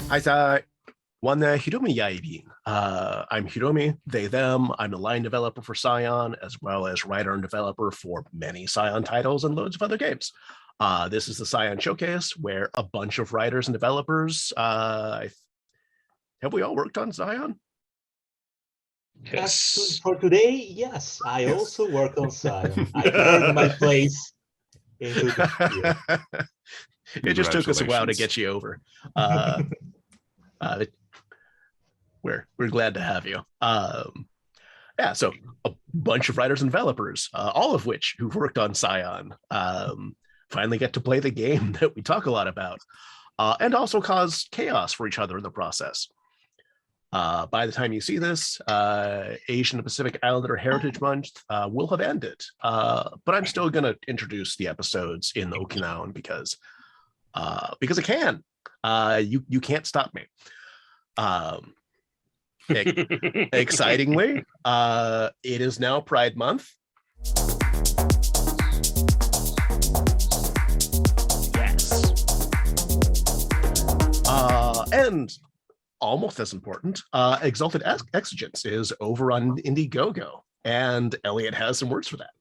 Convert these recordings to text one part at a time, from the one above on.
I one Hiromi Yaibin. I'm Hiromi, they, them. I'm the line developer for Scion, as well as writer and developer for many Scion titles and loads of other games. This is the Scion Showcase, where a bunch of writers and developers, have we all worked on Scion? Yes. For today, yes. I also work on Scion. I earned my place into the field. It just took us a while to get you over. We're glad to have you. Yeah, so a bunch of writers and developers, all of which who've worked on Scion, finally get to play the game that we talk a lot about, and also cause chaos for each other in the process. By the time you see this, Asian and Pacific Islander Heritage Month will have ended, but I'm still going to introduce the episodes in Okinawan because I can. You can't stop me. Excitingly, it is now Pride Month. Yes. And almost as important, Exalted Exigence is over on Indiegogo, and Elliot has some words for that.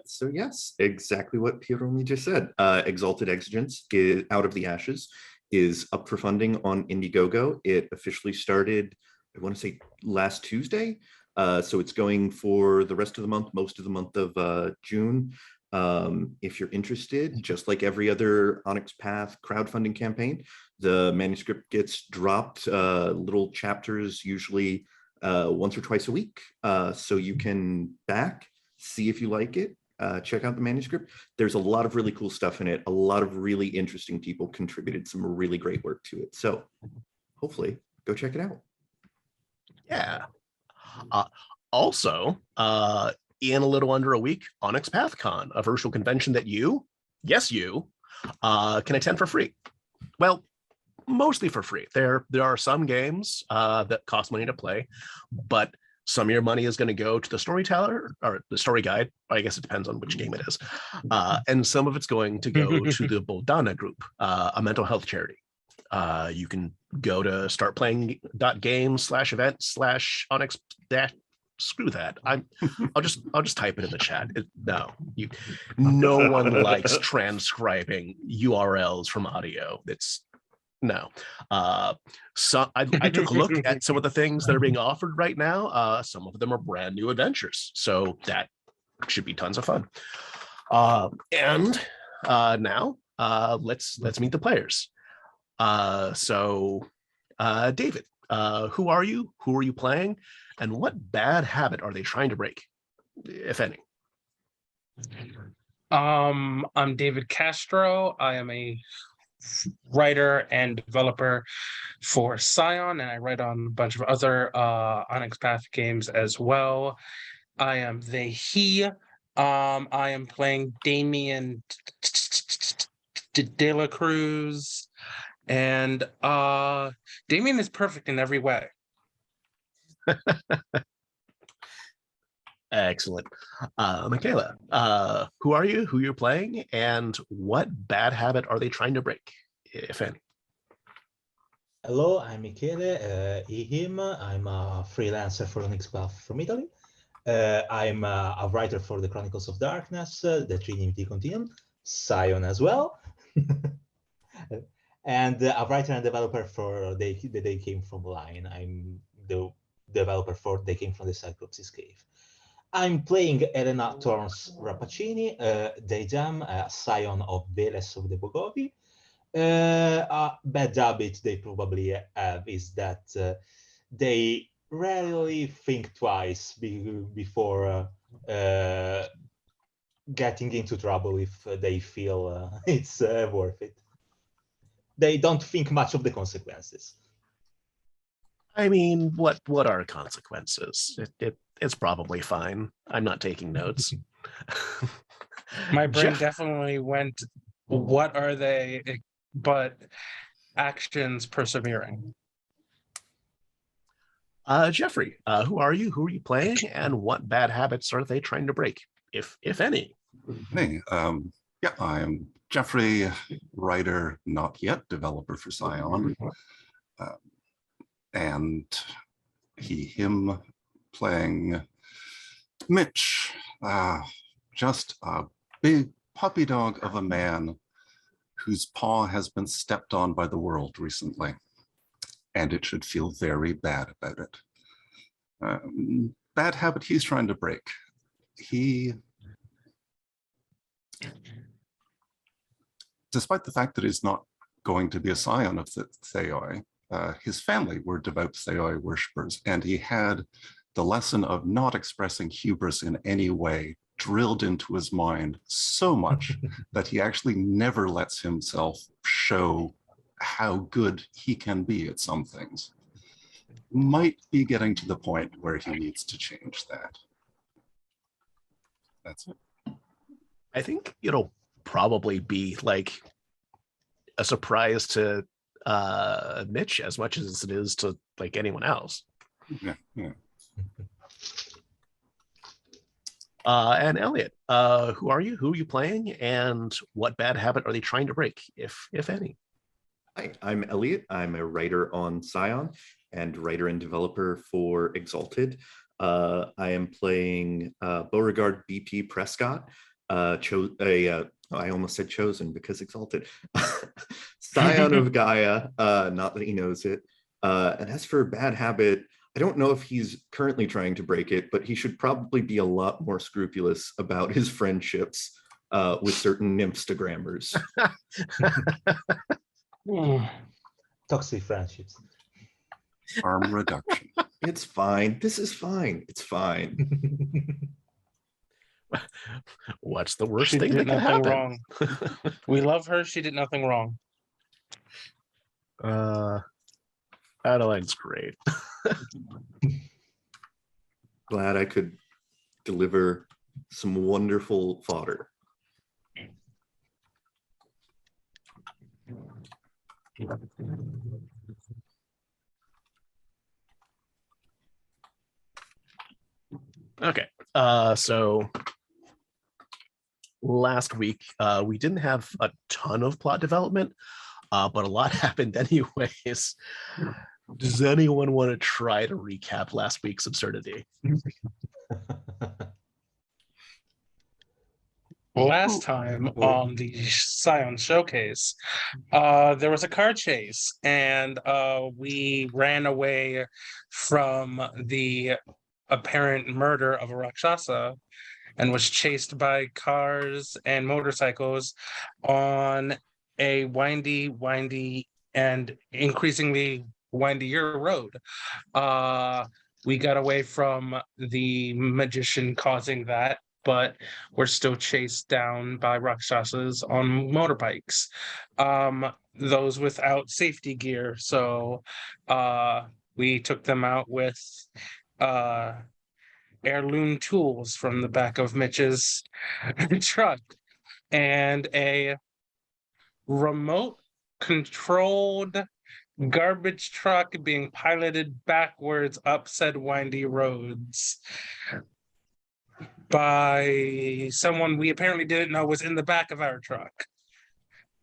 So yes, exactly what Hiromi just said. Exalted Exigence is Out of the Ashes is up for funding on Indiegogo. It officially started, I want to say, last Tuesday. So it's going for the rest of the month, most of the month of June. If you're interested, just like every other Onyx Path crowdfunding campaign, the manuscript gets dropped, little chapters, usually once or twice a week. So you can back, see if you like it, check out the manuscript. There's a lot of really cool stuff in it. A lot of really interesting people contributed some really great work to it. So hopefully go check it out. Yeah. Also, in a little under a week, Onyx Path Con, a virtual convention that you can attend for free. Well, mostly for free. There are some games that cost money to play, but some of your money is going to go to the storyteller or the story guide. I guess it depends on which game it is. And some of it's going to go to the Boldana group, a mental health charity. You can go to startplaying.games/event/Onyx. Screw that. I'll just type it in the chat. No one likes transcribing URLs from audio. No. So I took a look at some of the things that are being offered right now. Some of them are brand new adventures, so that should be tons of fun. And now let's meet the players. So David, who are you? Who are you playing? And what bad habit are they trying to break, if any? I'm David Castro. I am a writer and developer for Scion, and I write on a bunch of other Onyx Path games as well. I am he. I am playing Damien De La Cruz, and Damien is perfect in every way. Excellent. Michaela, who are you, who you're playing, and what bad habit are they trying to break, if any? Hello, I'm Michele, him. I'm a freelancer for Onyx Path from Italy. I'm a writer for the Chronicles of Darkness, the Trinity Continuum, Scion as well, and a writer and developer for They Came From Line. I'm the developer for They Came From the Cyclops' Cave. I'm playing Elena Torns Rappaccini, the Jam, Scion of Veles of the Bogovi. A bad habit they probably have is that they rarely think twice before getting into trouble if they feel it's worth it. They don't think much of the consequences. I mean, what are consequences? It's probably fine. I'm not taking notes. My brain definitely went, what are they? But actions persevering. Jeffrey, who are you? Who are you playing? And what bad habits are they trying to break, if any? Hey, yeah, I'm Jeffrey, writer, not yet developer for Scion. And him playing Mitch, just a big puppy dog of a man whose paw has been stepped on by the world recently, and it should feel very bad about it. Bad habit he's trying to break. Despite the fact that he's not going to be a scion of the Theoi, his family were devout Theoi worshippers, and he had the lesson of not expressing hubris in any way drilled into his mind so much that he actually never lets himself show how good he can be at some things. Might be getting to the point where he needs to change that. That's it. I think it'll probably be like a surprise to Mitch as much as it is to like anyone else. Yeah. And Elliot, who are you? Who are you playing? And what bad habit are they trying to break, if any? Hi, I'm Elliot. I'm a writer on Scion and writer and developer for Exalted. I am playing Beauregard BP Prescott. I almost said chosen because Exalted. Scion of Gaia, not that he knows it. And as for bad habit, I don't know if he's currently trying to break it, but he should probably be a lot more scrupulous about his friendships with certain nymphstagrammers. Toxic friendships. Harm reduction. It's fine. This is fine. It's fine. What's the worst She thing that did can nothing happen? wrong. We love her. She did nothing wrong. Adeline's great. Glad I could deliver some wonderful fodder. Okay. So last week we didn't have a ton of plot development, but a lot happened anyways. Does anyone want to try to recap last week's absurdity? Last time on the Scion showcase, there was a car chase, and we ran away from the apparent murder of a Rakshasa and was chased by cars and motorcycles on a windy, and increasingly windier road. We got away from the magician causing that, but we're still chased down by Rakshasas on motorbikes, those without safety gear. So we took them out with heirloom tools from the back of Mitch's truck and a remote controlled garbage truck being piloted backwards up said windy roads by someone we apparently didn't know was in the back of our truck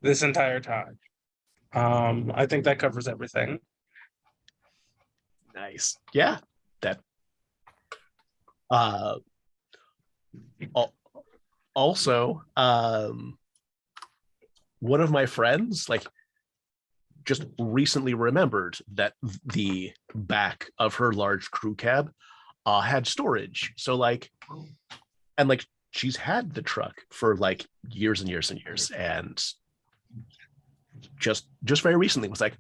this entire time. I think that covers everything. Nice. Yeah. That. Also, one of my friends, like, just recently remembered that the back of her large crew cab had storage. So like, and like she's had the truck for like years and years and years, and just very recently was like,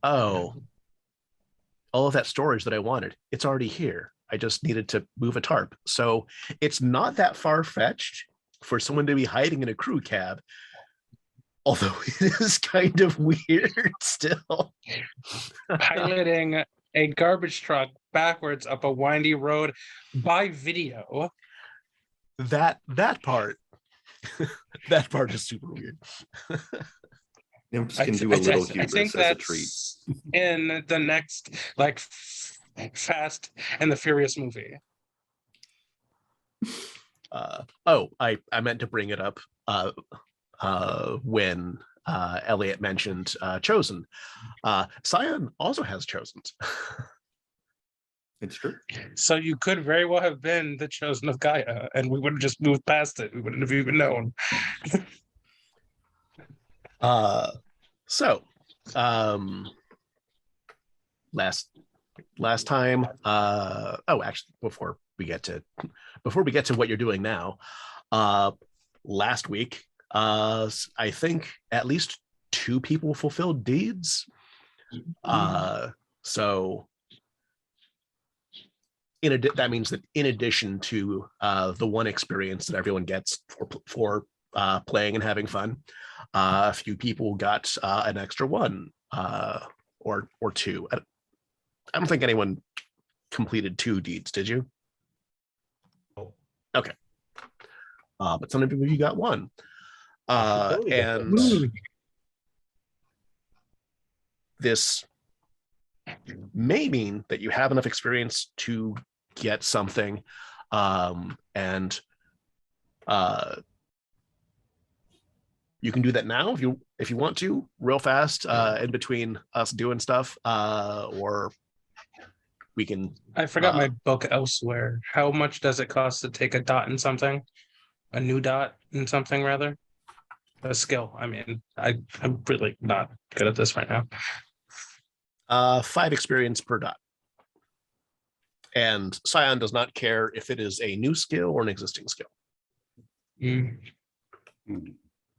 oh, all of that storage that I wanted, it's already here. I just needed to move a tarp. So it's not that far-fetched for someone to be hiding in a crew cab, although it is kind of weird still. Piloting a garbage truck backwards up a windy road by video. That part that part is super weird. Nymphs can do a little I think hubris as a treat. that's in the next like Fast and the Furious movie. I meant to bring it up. when Elliot mentioned Chosen. Scion also has Chosens. It's true. So you could very well have been the chosen of Gaia, and we would have just moved past it. We wouldn't have even known. So last time, actually, before we get to what you're doing now, last week, I think at least 2 people fulfilled deeds. So that means that in addition to the one experience that everyone gets for playing and having fun, a few people got an extra one or 2. I don't think anyone completed 2 deeds, did you? Oh. Okay. But some of you got 1. And this may mean that you have enough experience to get something, and you can do that now if you want to, real fast, in between us doing stuff, or we can. I forgot my book elsewhere. How much does it cost to take a dot in something? A new dot in something, rather? A skill. I mean, I'm really not good at this right now. 5 experience per dot. And Scion does not care if it is a new skill or an existing skill.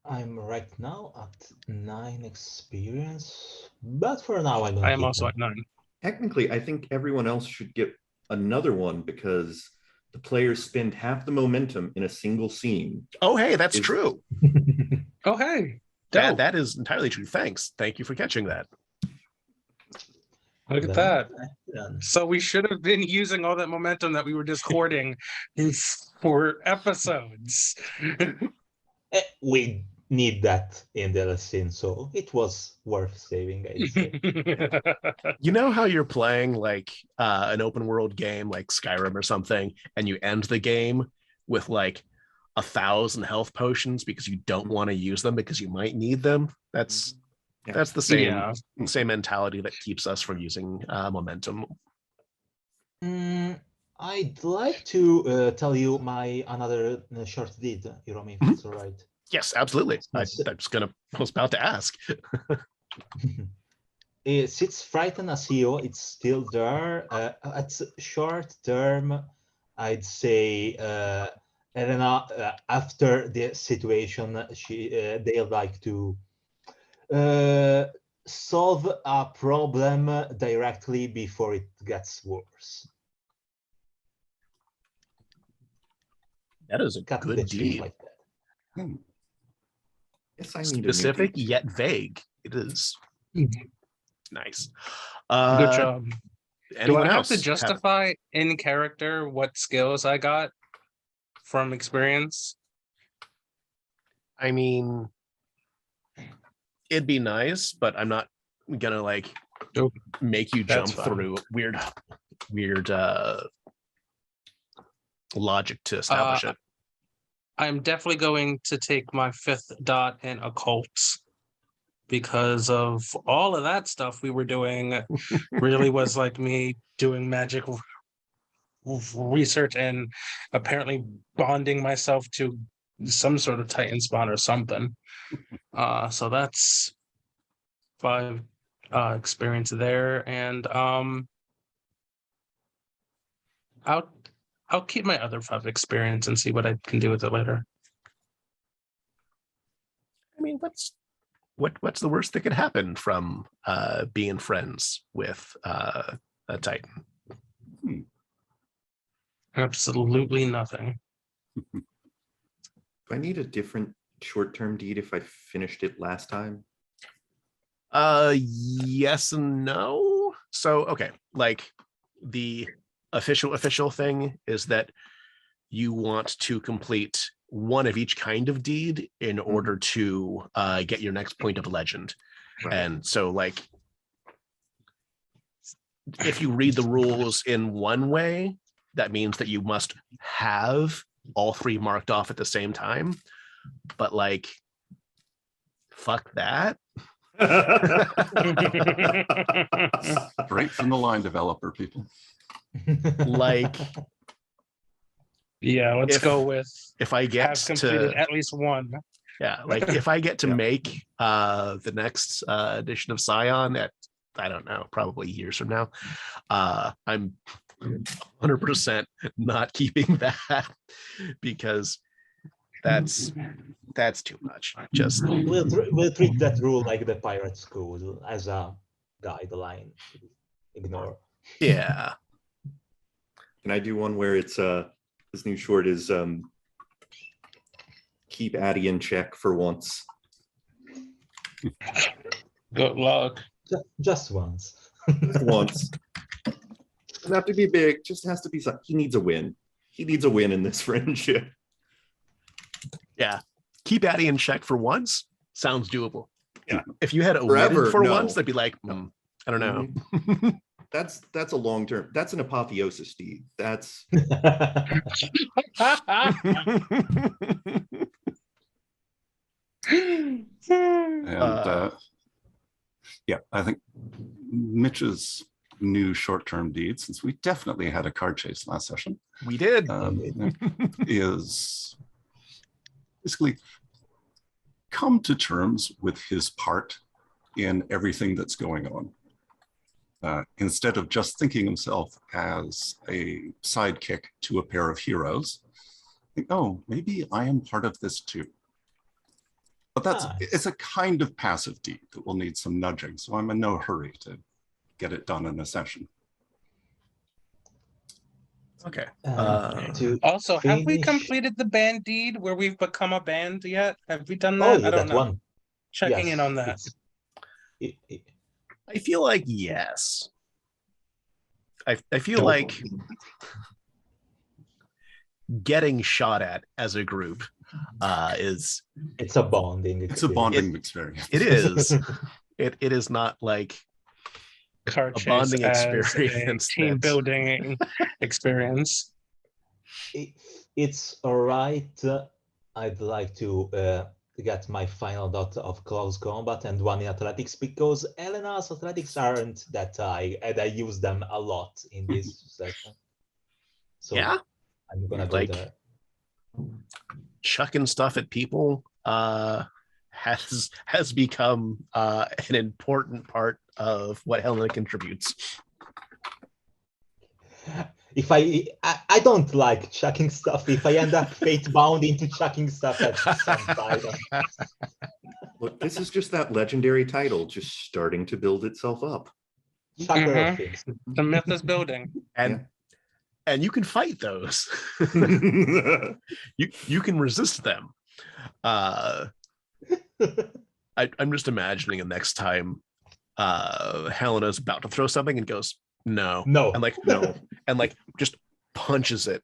I'm right now at 9 experience, but for now I don't. I am also at 9. Technically, I think everyone else should get another one because the players spend half the momentum in a single scene. Oh, hey, that's true. Oh, hey. That is entirely true. Thank you for catching that. Look at that. So we should have been using all that momentum that we were just hoarding for episodes. We need that in the scene, so it was worth saving, I'd say. You know how you're playing like an open world game like Skyrim or something, and you end the game with like 1,000 health potions because you don't want to use them because you might need them? That's the same mentality that keeps us from using momentum. I'd like to tell you my another short deed, Hiromi, if that's all right. Yes, absolutely. I was about to ask. Since Frighten a CEO, it's still there. At short term, I'd say Elena, after the situation, they like to solve a problem directly before it gets worse. That is a good deed. Like that. Yes, I need Specific yet vague. It is nice. Good job. Do I have to else justify in character what skills I got from experience? I mean, it'd be nice, but I'm not gonna like make you jump through weird logic to establish it. I'm definitely going to take my 5th dot in occults because of all of that stuff we were doing. Really was like me doing magic research and apparently bonding myself to some sort of Titan spawn or something. So that's 5 experience there, and I'll keep my other 5 experience and see what I can do with it later. I mean, what's the worst that could happen from being friends with a Titan? Absolutely nothing. Do I need a different short-term deed if I finished it last time? Yes and no. So okay, like the official thing is that you want to complete one of each kind of deed in order to get your next point of legend. Right. And so like if you read the rules in one way, that means that you must have all 3 marked off at the same time. But like fuck that. Straight from the line developer, people. Like, Yeah, let's If- go with if I get have completed to at least one. yeah, like if I get to Yeah. make the next edition of Scion at, I don't know, probably years from now, I'm 100% not keeping that because that's too much. Just We'll treat that rule like the pirate school as a guideline. Ignore. yeah. Can I do one where it's this new short is keep Addy in check for once. Good luck. Just once. Just once. Doesn't have to be big, just has to be something. He needs a win. He needs a win in this friendship. Yeah. Keep Addy in check for once. Sounds doable. Yeah. If you had it Forever, omitted for no. once, I'd be like, I don't know. That's a long term. That's an apotheosis deed. That's And yeah, I think Mitch's new short-term deed, since we definitely had a card chase last session, We did. is basically come to terms with his part in everything that's going on. Instead of just thinking himself as a sidekick to a pair of heroes, think, oh, maybe I am part of this too. But it's a kind of passive deed that will need some nudging, so I'm in no hurry to get it done in a session. Okay. To Also, have we finish- completed the band deed where we've become a band yet? Have we done Oh, that? yeah, I don't that know. one. Checking Yes, in on that. I feel like yes. I feel Nope. like getting shot at as a group is It's a bonding. It's a bonding experience. it is it is not like Card a chase bonding as experience a team that's- building experience. It's all right. I'd like to get my final dot of close combat and one in athletics because Elena's athletics aren't that high, and I use them a lot in this session. So yeah, I'm gonna go like there. chucking stuff at people has become an important part of what Helena contributes. If I don't like chucking stuff. If I end up fate bound into chucking stuff at some time. look, this is just that legendary title just starting to build itself up. Chucker Mhm. of things. The myth is building. And you can fight those. you can resist them. I'm just imagining the next time Helena's about to throw something and goes, no. No. And like, no. And like just punches it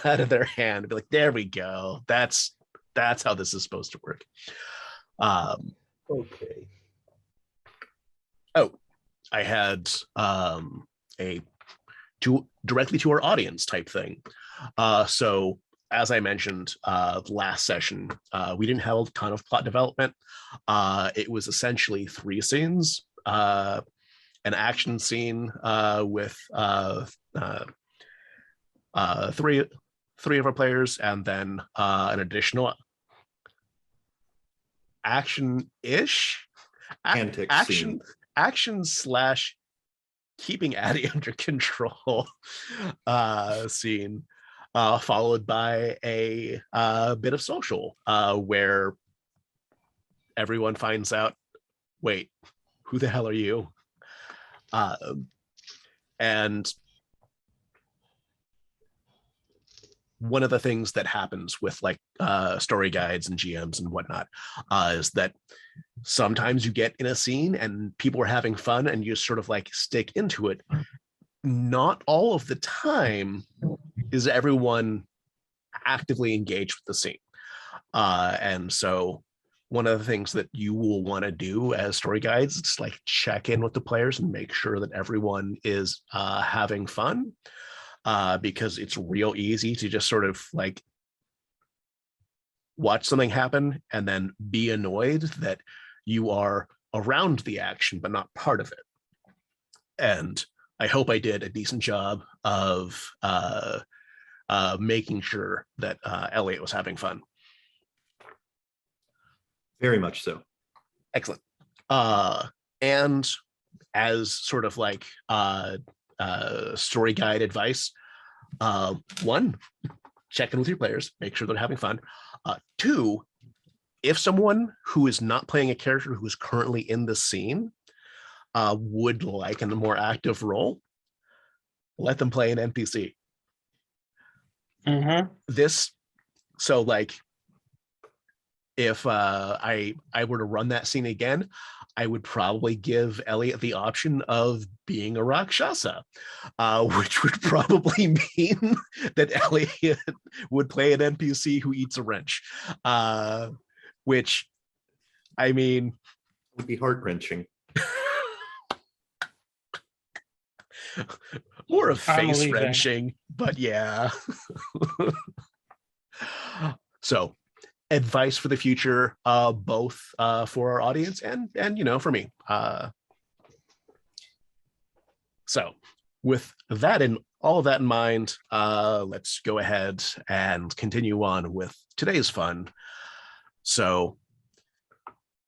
out of their hand and be like, there we go. That's how this is supposed to work. Okay. Oh, I had directly to our audience type thing. So as I mentioned last session, we didn't have a ton of plot development. It was essentially 3 scenes, an action scene with three of our players, and then an additional action-ish Antics scene. action / keeping Addy under control scene, followed by a bit of social where everyone finds out, wait, who the hell are you? And one of the things that happens with like story guides and GMs and whatnot is that sometimes you get in a scene and people are having fun and you sort of like stick into it. Not all of the time is everyone actively engaged with the scene. And so one of the things that you will want to do as story guides is like check in with the players and make sure that everyone is having fun, because it's real easy to just sort of like watch something happen and then be annoyed that you are around the action, but not part of it. And I hope I did a decent job of making sure that Elliot was having fun. Very much so. Excellent. And as sort of like story guide advice, one, check in with your players, make sure they're having fun. Two, if someone who is not playing a character who is currently in the scene would like a more active role, let them play an NPC. So like, if I were to run that scene again, I would probably give Elliot the option of being a Rakshasa, which would probably mean that Elliot would play an NPC who eats a wrench, which, I mean, would be heart-wrenching. More of face wrenching, but yeah. So, advice for the future, both for our audience and for me. So, with that in all of that in mind, let's go ahead and continue on with today's fun. So,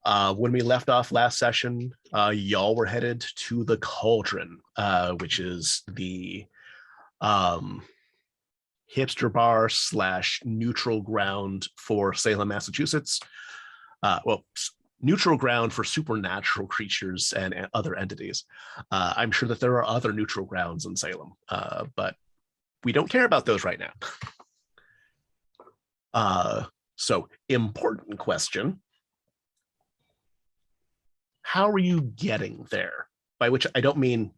when we left off last session, y'all were headed to the Cauldron, which is the hipster bar / neutral ground for Salem, Massachusetts. Well, neutral ground for supernatural creatures and other entities. I'm sure that there are other neutral grounds in Salem, but we don't care about those right now. So, important question. How are you getting there? By which I don't mean,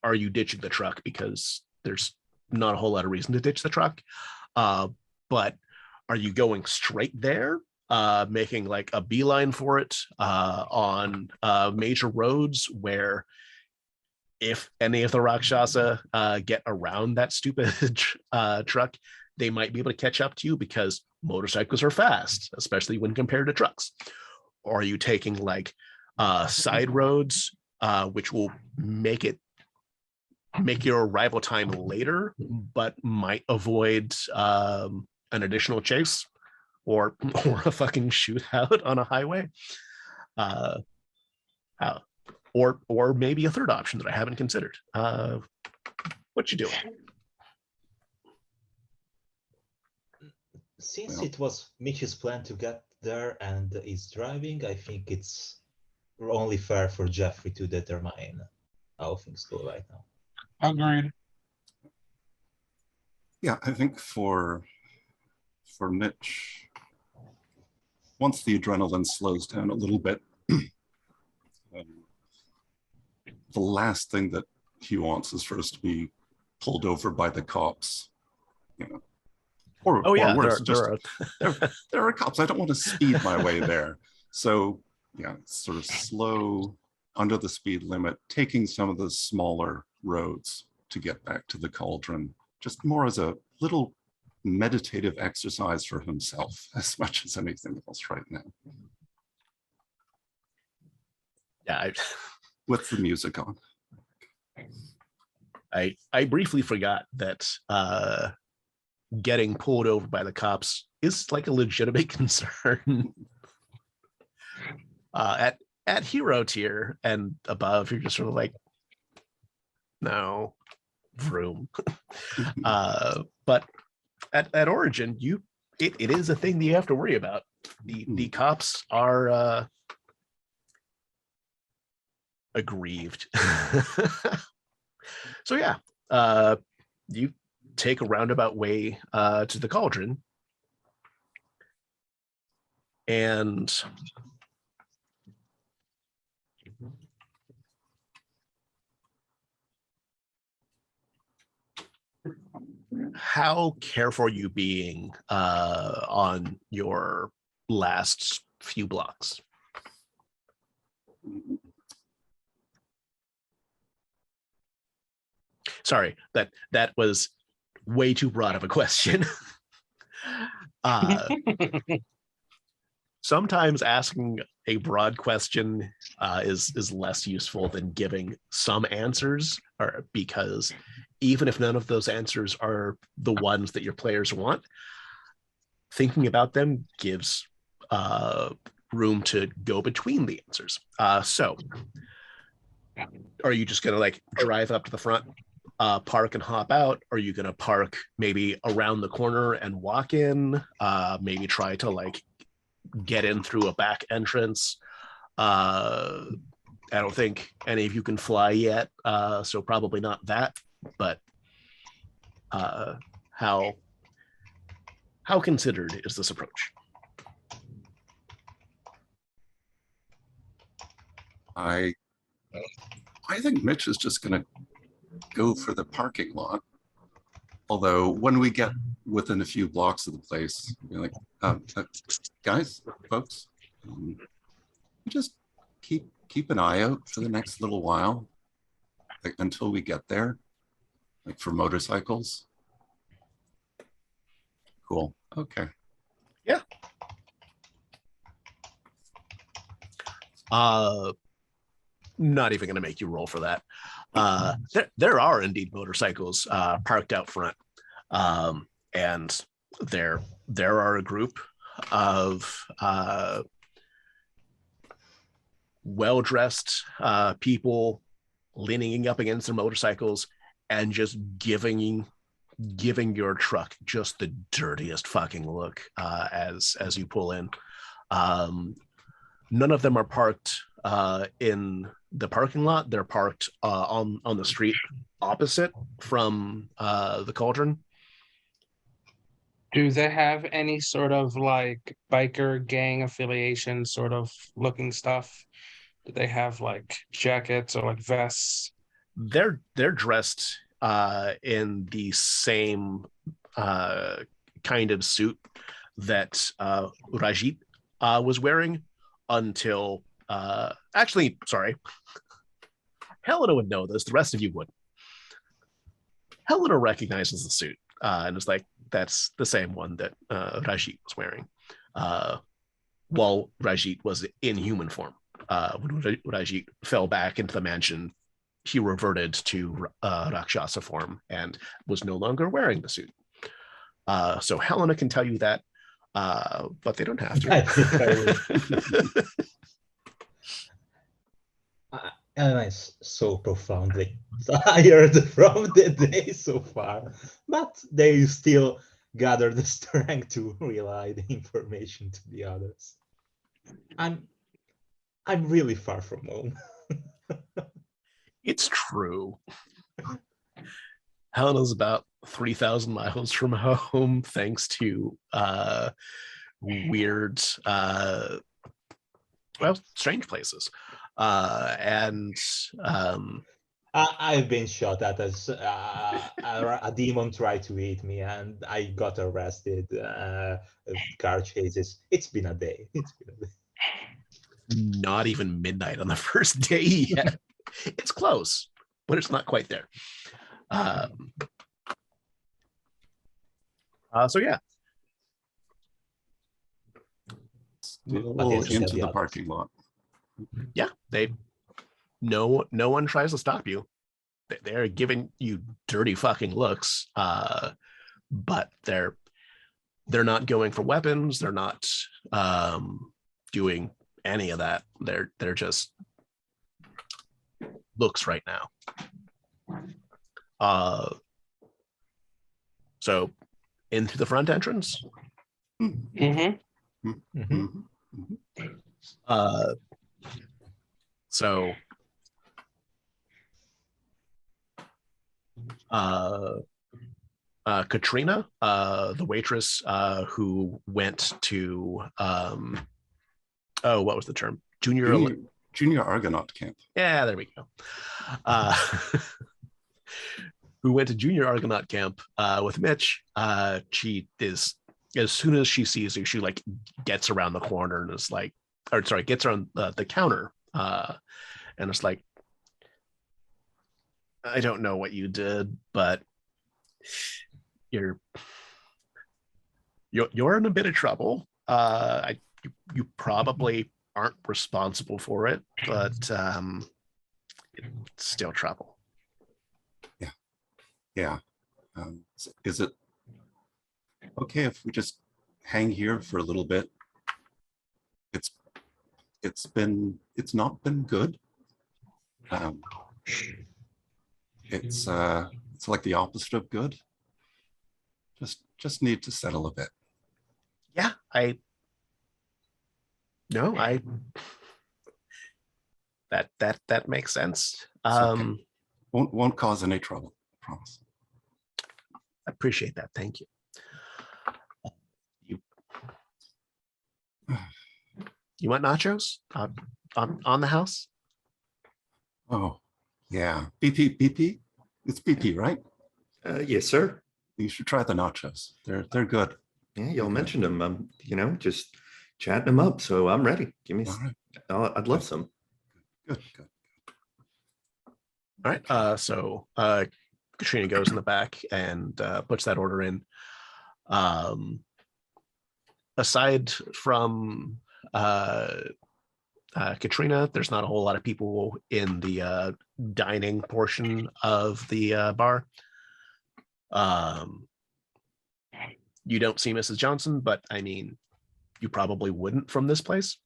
are you ditching the truck? Because there's not a whole lot of reason to ditch the truck. But are you going straight there, making like a beeline for it on major roads where if any of the Rakshasa get around that stupid truck, they might be able to catch up to you because motorcycles are fast, especially when compared to trucks? Or are you taking like side roads, which will make your arrival time later, but might avoid an additional chase or a fucking shootout on a highway, or maybe a third option that I haven't considered. What you doing? Since it was Mitch's plan to get there and is driving, I think it's only fair for Jeffrey to determine how things go right now. Agreed. Yeah, I think for Mitch, once the adrenaline slows down a little bit, the last thing that he wants is for us to be pulled over by the cops, Or worse, there are cops. I don't want to speed my way there. So yeah, sort of slow under the speed limit, taking some of the smaller roads to get back to the Cauldron, just more as a little meditative exercise for himself as much as anything else right now. Yeah, with the music on. I briefly forgot that getting pulled over by the cops is like a legitimate concern. At hero tier and above, you're just sort of like, no, vroom. But at origin, it is a thing that you have to worry about. The cops are aggrieved. So yeah, you take a roundabout way to the Cauldron, and how careful are you being on your last few blocks? Sorry, that was way too broad of a question. sometimes asking a broad question is less useful than giving some answers, or because even if none of those answers are the ones that your players want, thinking about them gives room to go between the answers. So are you just gonna like drive up to the front, park and hop out? Are you gonna park maybe around the corner and walk in? Maybe try to like get in through a back entrance? I don't think any of you can fly yet, so probably not that. But how considered is this approach? I think Mitch is just going to go for the parking lot. Although when we get within a few blocks of the place, you're like, guys, folks, just keep an eye out for the next little while, like, until we get there, like for motorcycles. Cool. Okay. Yeah. Not even going to make you roll for that. There are indeed motorcycles parked out front, and there are a group of well-dressed people leaning up against their motorcycles and just giving your truck just the dirtiest fucking look as you pull in. None of them are parked in the parking lot. They're parked on the street opposite from the cauldron. Do they have any sort of like biker gang affiliation sort of looking stuff? Do they have like jackets or like vests? They're dressed in the same kind of suit that Rajit was wearing until actually, sorry, Helena would know this. The rest of you wouldn't. Helena recognizes the suit and is like, that's the same one that Rajit was wearing while Rajit was in human form. When Rajit fell back into the mansion, he reverted to Rakshasa form and was no longer wearing the suit. So Helena can tell you that, but they don't have to. Helena is so profoundly tired from the day so far, but they still gather the strength to relay the information to the others. I'm really far from home. It's true. Helena's about 3,000 miles from home, thanks to weird, strange places. And I've been shot at as a demon tried to eat me, and I got arrested. Car chases. It's been a day. Not even midnight on the first day yet. It's close, but it's not quite there. So yeah. Into the parking lot. Yeah, no one tries to stop you. They're giving you dirty fucking looks, but they're not going for weapons. They're not doing any of that. They're just looks right now. So into the front entrance. Mm-hmm. So Katrina, the waitress who went to what was the term? Junior Argonaut camp. Yeah, there we go. Who went to Junior Argonaut camp with Mitch. She is, as soon as she sees you, she like gets around the corner and is like, or sorry, gets around the counter and it's like, I don't know what you did, but you're in a bit of trouble. you probably aren't responsible for it, but it's still trouble. Yeah. Is it okay if we just hang here for a little bit? It's not been good. It's like the opposite of good. Just need to settle a bit. Yeah, that makes sense. Okay. Won't cause any trouble, I promise. I appreciate that. Thank you. You want nachos on the house? Oh, yeah. BP? It's BP, right? Yes, sir. You should try the nachos. They're good. Yeah, y'all mentioned them. I'm, just chatting them up. So I'm ready. Give me. All right. I'd love some. Good. All right. So Katrina goes in the back and puts that order in. Aside from Katrina, there's not a whole lot of people in the dining portion of the bar. You don't see Mrs. Johnson, but I mean, you probably wouldn't from this place.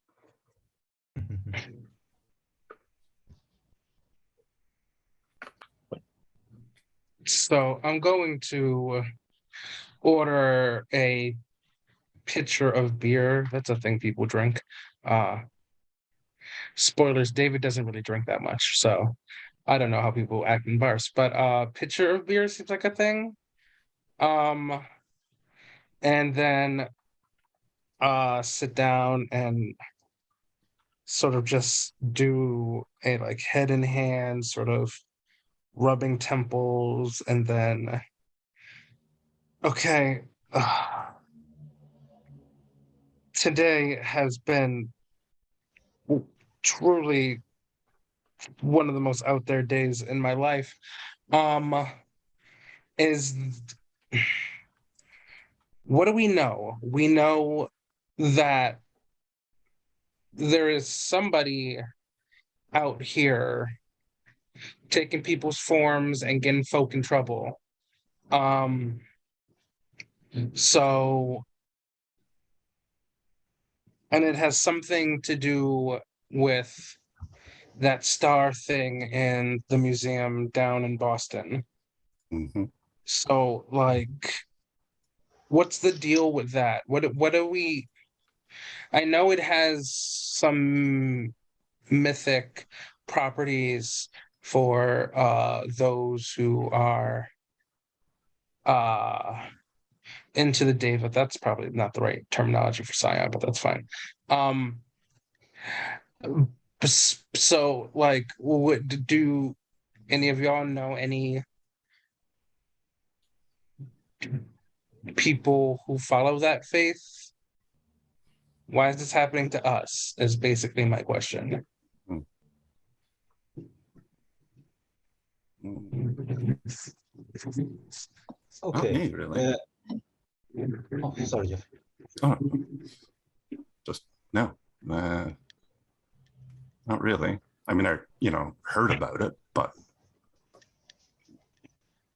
So I'm going to order a pitcher of beer. That's a thing people drink. Spoilers, David doesn't really drink that much, so I don't know how people act in bars, but pitcher of beer seems like a thing. And then sit down and sort of just do a like head in hand sort of rubbing temples, and then okay, today has been truly one of the most out there days in my life. Is what do we know? We know that there is somebody out here taking people's forms and getting folk in trouble. So, and it has something to do with that star thing in the museum down in Boston. Mm-hmm. So, like, what's the deal with that? What do we? I know it has some mythic properties for those who are into the Deva. That's probably not the right terminology for Scion, but that's fine. So like, what do any of y'all know any people who follow that faith? Why is this happening to us? Is basically my question. Okay. Not me, really. Oh, sorry, Jeff. Oh, just no. Not really. I mean, I heard about it, but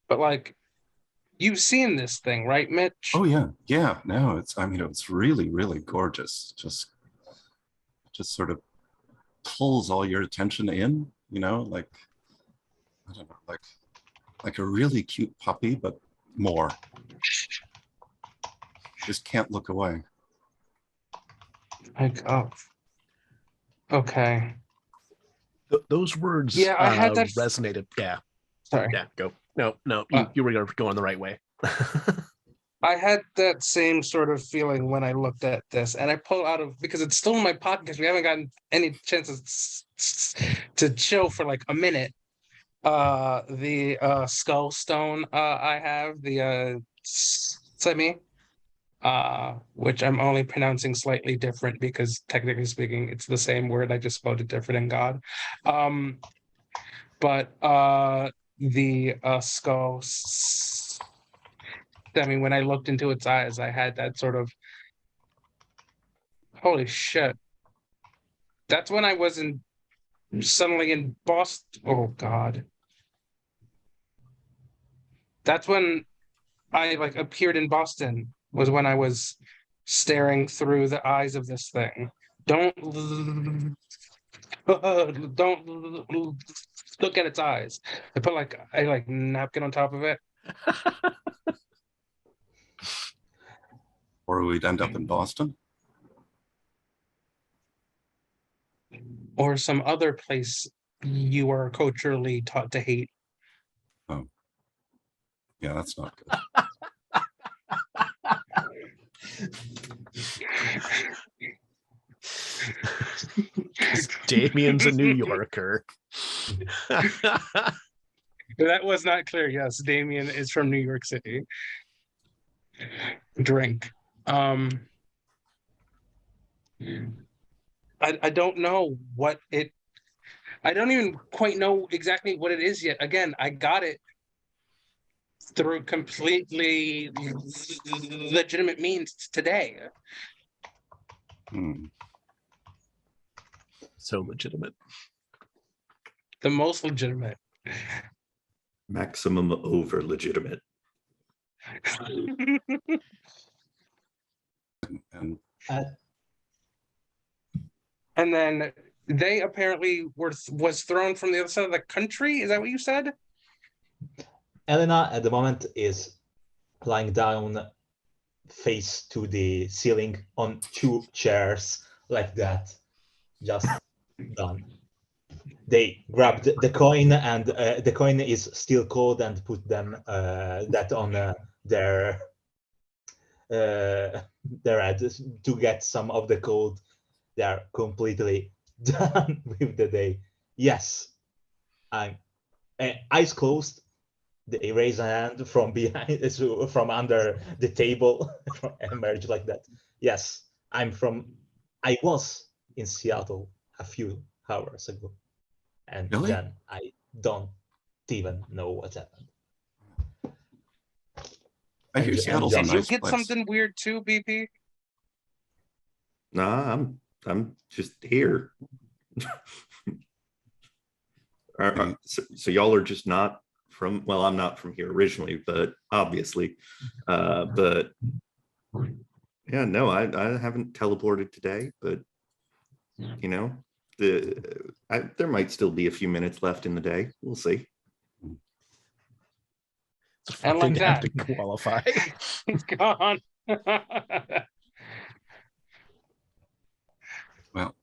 like, you've seen this thing, right, Mitch? oh yeah. No, it's really, really gorgeous. Just sort of pulls all your attention in. Like I don't know, like a really cute puppy, but more. Just can't look away. Like, oh, okay. Those words Yeah, I had that resonated. Yeah. Sorry. Yeah, go. No, you were going the right way. I had that same sort of feeling when I looked at this, and I pull out of, because it's still in my pocket because we haven't gotten any chances to chill for like a minute. The skull stone I have, the semi, which I'm only pronouncing slightly different because technically speaking, it's the same word. I just spelled it different in God. But the skull. I mean, when I looked into its eyes, I had that sort of Holy shit. That's when I was suddenly in Boston. Oh God. That's when I like appeared in Boston, was when I was staring through the eyes of this thing. Don't don't look at its eyes. I put like a napkin on top of it. Or we'd end up in Boston. Or some other place you are culturally taught to hate. Oh, yeah, that's not good. Damien's a New Yorker. That was not clear. Yes, Damien is from New York City. Drink. I don't know what it. I don't even quite know exactly what it is yet. Again, I got it through completely legitimate means today. Hmm. So legitimate. The most legitimate. Maximum over legitimate. And And then they apparently was thrown from the other side of the country. Is that what you said? Elena at the moment is lying down face to the ceiling on 2 chairs like that. Just done. They grabbed the coin, and the coin is still cold, and put them that on their head to get some of the cold. They are completely done with the day. Yes, I'm eyes closed. They raise a hand from behind, from under the table, and emerge like that. Yes, I was in Seattle a few hours ago, and Really? then I don't even know what happened. I hear And Seattle's a just- Did you nice get place. something weird too, BP? Nah, I'm just here. So y'all are just not from, well, I'm not from here originally, but obviously, but yeah, no, I haven't teleported today, but you know, there might still be a few minutes left in the day. We'll see. It's a fun And thing like to have that. to qualify. It's gone. Well,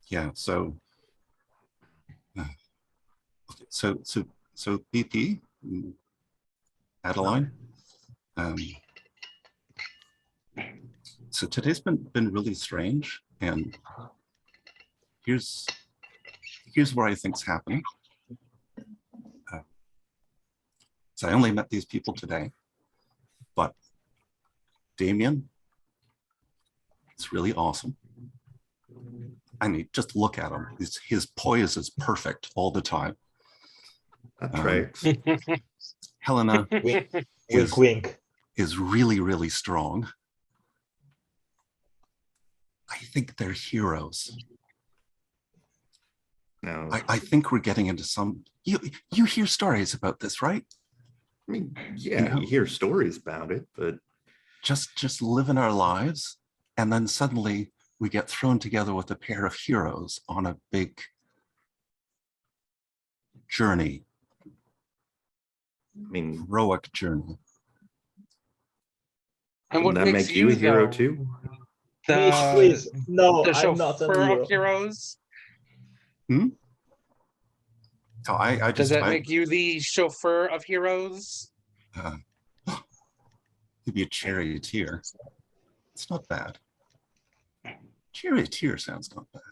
yeah. So BP, Adeline. So today's been really strange, and here's where I think's happening. So I only met these people today, but Damien, it's really awesome. I mean, just look at him. His poise is perfect all the time. That tracks. Helena Wink, is, wink. is really, really strong. I think they're heroes. No, I think we're getting into some, you hear stories about this, right? I mean, yeah, you hear stories about it, but Just living our lives, and then suddenly we get thrown together with a pair of heroes on a big journey, I mean, heroic journey. And what wouldn't that makes make you a hero though, too? Please, no, the I'm not a chauffeur hero. of heroes? So I Does just, that make you the chauffeur of heroes? maybe a charioteer. It's not bad. Charioteer sounds not bad.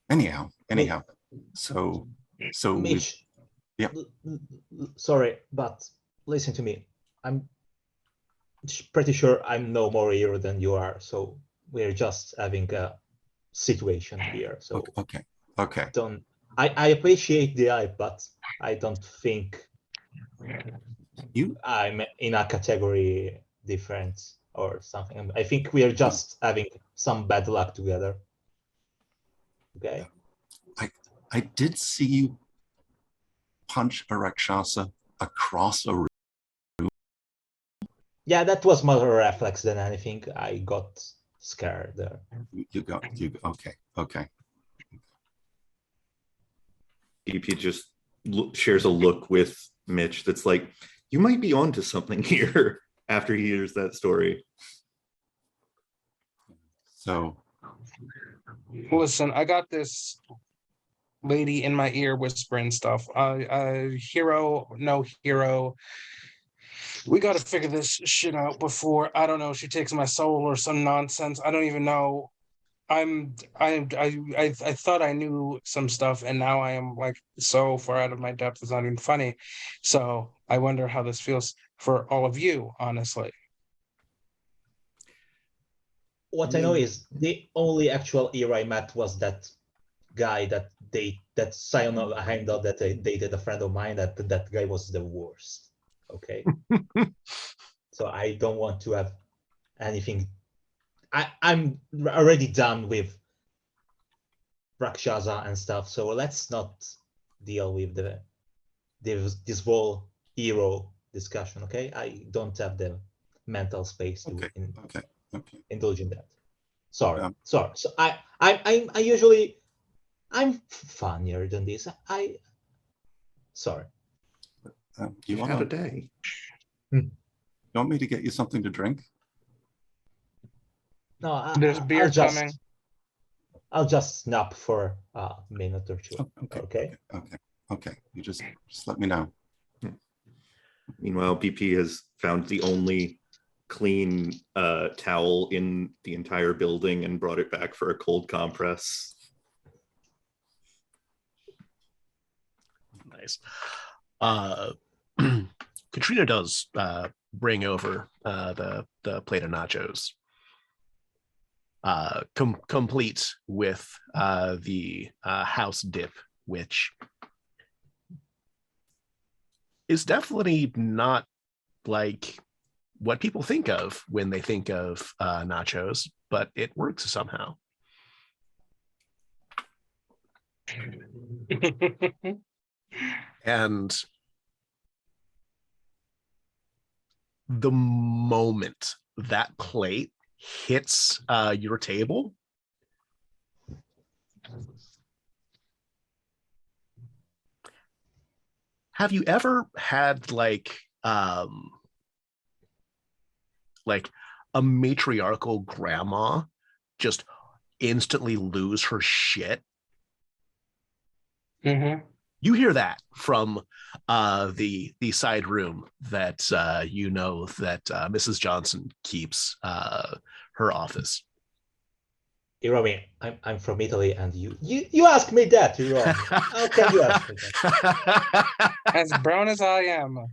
Anyhow, so Mitch, Yep. Sorry, but listen to me. I'm pretty sure I'm no more hero than you are, so we're just having a situation here. So okay. don't. I appreciate the hype, but I don't think You I'm in a category different or something. I think we are just having some bad luck together. Okay. I did see you punch a Rakshasa across a room. Yeah, that was more a reflex than anything. I got scared there. Okay. BP just shares a look with Mitch that's like, you might be onto something here after he hears that story. So, Listen, I got this lady in my ear whispering stuff. Hero, no hero. We got to figure this shit out before, I don't know, she takes my soul or some nonsense. I don't even know. I thought I knew some stuff, and now I am like so far out of my depth. It's not even funny. So I wonder how this feels for all of you, honestly. What I know is the only actual hero I met was that guy that Scion handled that dated a friend of mine. That guy was the worst. Okay. So I don't want to have anything. I'm already done with Rakshasa and stuff. So let's not deal with this whole hero discussion. Okay. I don't have the mental space to indulge in that. Sorry. So I usually I'm funnier than this. Sorry. You had a day. You want me to get you something to drink? No, there's beer coming. I'll just snap for a minute or two. Okay. You just let me know. Meanwhile, BP has found the only clean towel in the entire building and brought it back for a cold compress. Nice. Katrina does bring over the plate of nachos, complete with the house dip, which is definitely not like what people think of when they think of nachos, but it works somehow. And the moment that plate hits your table, have you ever had like a matriarchal grandma just instantly lose her shit? Mm-hmm. You hear that from the side room that you know that Mrs. Johnson keeps her office. Hiromi, I'm from Italy, and you ask me that, Hiromi. How can you ask me that? As brown as I am,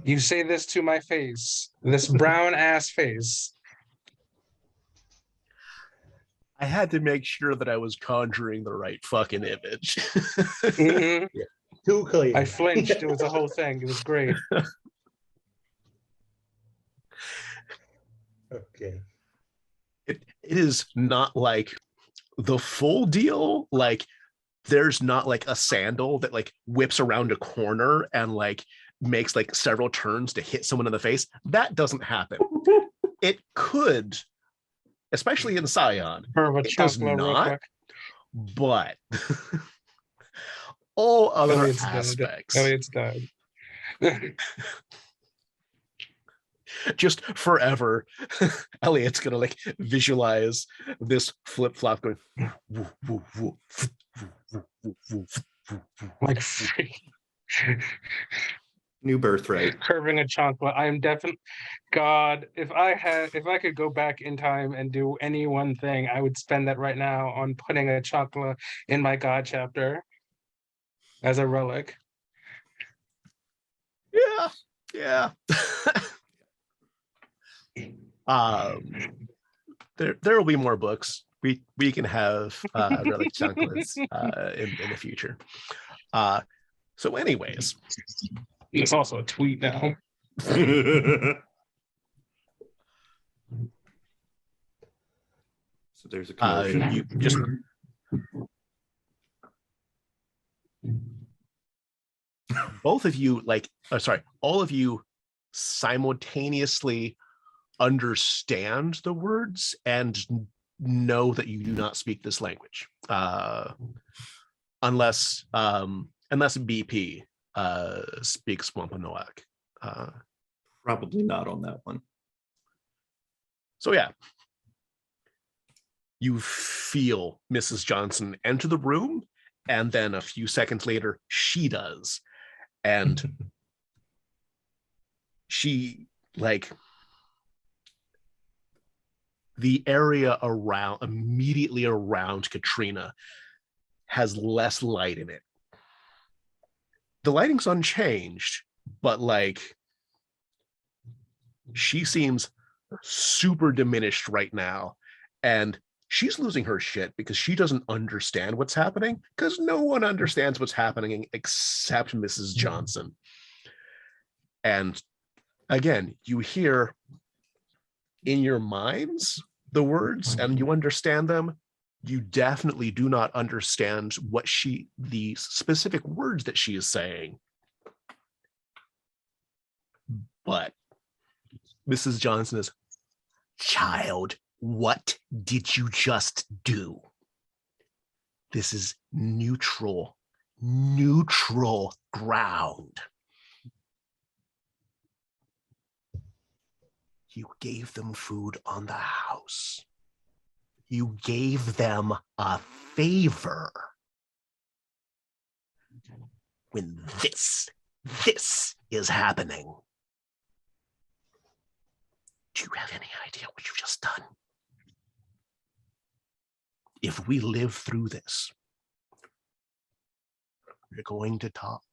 you say this to my face, this brown ass face. I had to make sure that I was conjuring the right fucking image. Mm-hmm. Yeah. Too clear. I flinched. It was a whole thing. It was great. Okay. It is not like the full deal. Like there's not like a sandal that like whips around a corner and like makes like several turns to hit someone in the face. That doesn't happen. It could, especially in Scion. It does not, but all other Elliot's aspects. Dead. Elliot's dead. Just forever, Elliot's gonna like visualize this flip flop going like New birthright. Curving a chocolate. I am definitely God. If I could go back in time and do any one thing, I would spend that right now on putting a chocolate in my God chapter as a relic. Yeah. There will be more books. We can have relic chocolates in the future. So anyways, it's also a tweet now. So there's a commotion. You just both of you, all of you simultaneously understand the words and know that you do not speak this language, unless BP speaks Wampanoag. Probably not on that one. So yeah, you feel Mrs. Johnson enter the room, and then a few seconds later, she does. And she, the area immediately around Katrina has less light in it. The lighting's unchanged, but she seems super diminished right now. And she's losing her shit because she doesn't understand what's happening, because no one understands what's happening except Mrs. Johnson. And again, you hear in your minds the words and you understand them. You definitely do not understand the specific words that she is saying. But Mrs. Johnson is, "Child, what did you just do? This is neutral ground. You gave them food on the house. You gave them a favor. When this is happening. Do you have any idea what you've just done? If we live through this, we're going to talk.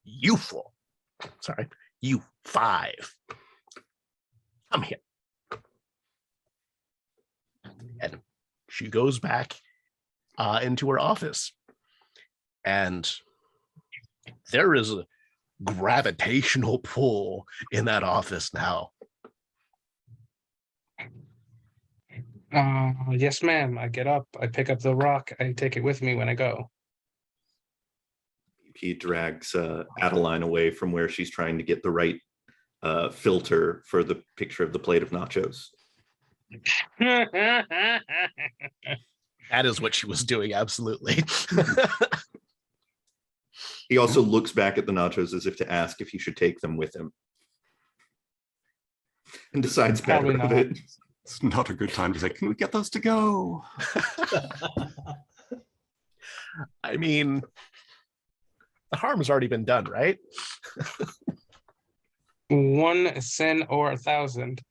You five. Come here." And she goes back into her office. And there is a gravitational pull in that office now. Yes, ma'am. I get up, I pick up the rock, I take it with me when I go. He drags Adeline away from where she's trying to get the right filter for the picture of the plate of nachos. That is what she was doing, absolutely. He also looks back at the nachos as if to ask if he should take them with him. And decides better of it. It's not a good time to say, "Can we get those to go?" I mean, the harm's already been done, right? One sin or 1,000.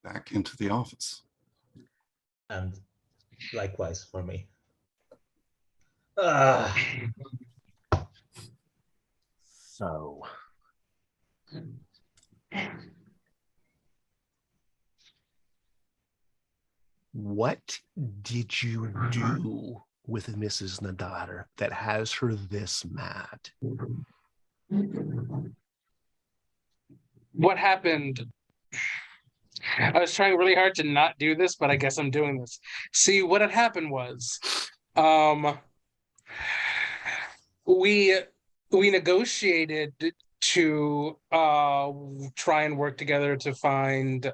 Back into the office. And likewise for me. So, what did you do with Mrs. Nadar that has her this mad? What happened? I was trying really hard to not do this, but I guess I'm doing this. See, what had happened was, we negotiated to try and work together to find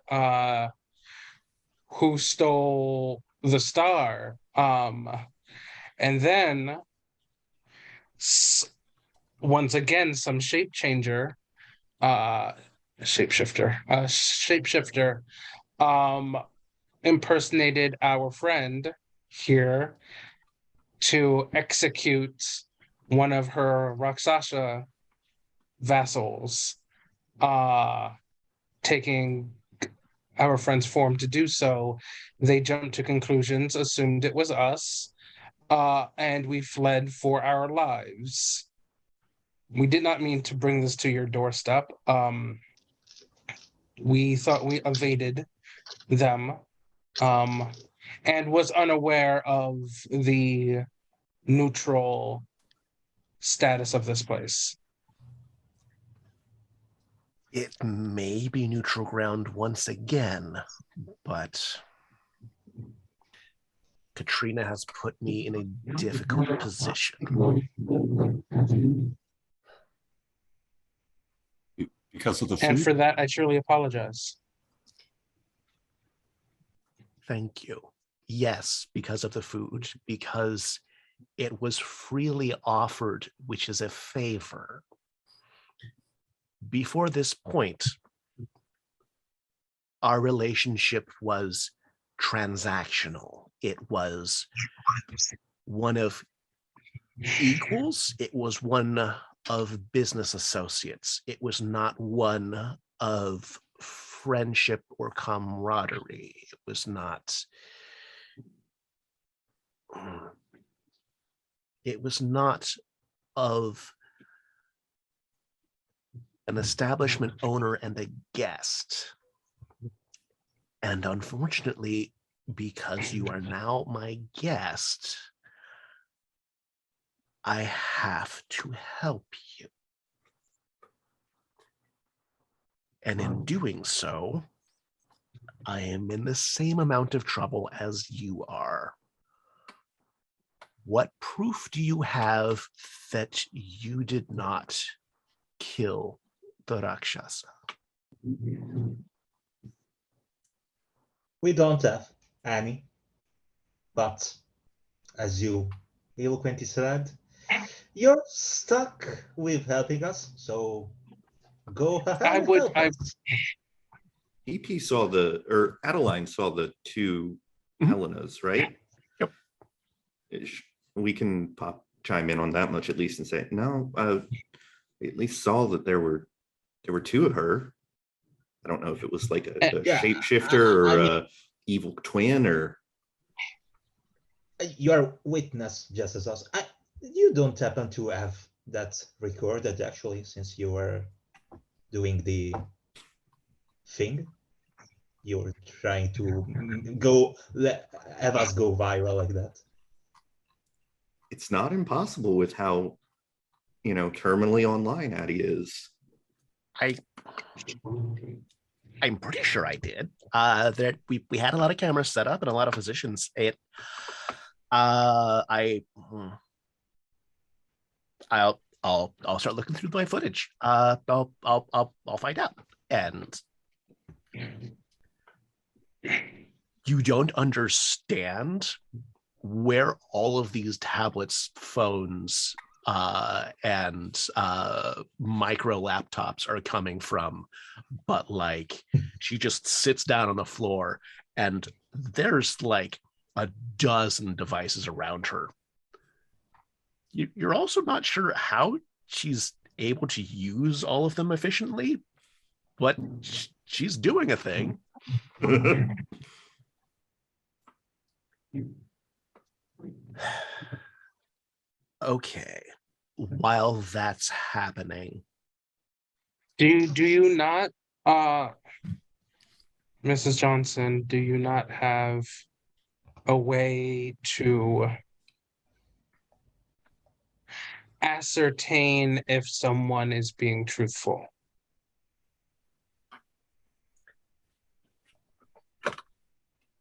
who stole the star. And then once again, some shapeshifter impersonated our friend here to execute one of her Rakshasa vassals, taking our friend's form to do so. They jumped to conclusions, assumed it was us, and we fled for our lives. We did not mean to bring this to your doorstep. We thought we evaded them, and was unaware of the neutral status of this place. It may be neutral ground once again, but Katrina has put me in a difficult position. Because of the And food? for that, I truly apologize. Thank you. Yes, because of the food, because it was freely offered, which is a favor. Before this point, our relationship was transactional. It was one of equals. It was one of business associates. It was not one of friendship or camaraderie. It was not. It was not of an establishment owner and a guest. And unfortunately, because you are now my guest, I have to help you. And in doing so, I am in the same amount of trouble as you are. What proof do you have that you did not kill the Rakshasa? We don't have any, but as you eloquently said, you're stuck with helping us, so go ahead and help us. EP saw Adeline saw the two Helenas, right? Yep. We can chime in on that much at least and say, no, we at least saw that there were two of her. I don't know if it was like a shapeshifter or a evil twin or. You're witness just as us. You don't happen to have that recorded actually, since you were doing the thing. You were trying to have us go viral like that. It's not impossible with how, terminally online Addie is. I'm pretty sure I did. That we had a lot of cameras set up and a lot of physicians. I'll start looking through my footage. I'll find out. And you don't understand where all of these tablets, phones, and micro laptops are coming from, but like she just sits down on the floor and there's like a dozen devices around her. You're also not sure how she's able to use all of them efficiently, but she's doing a thing. Okay, while that's happening, Do you not, Mrs. Johnson, do you not have a way to ascertain if someone is being truthful?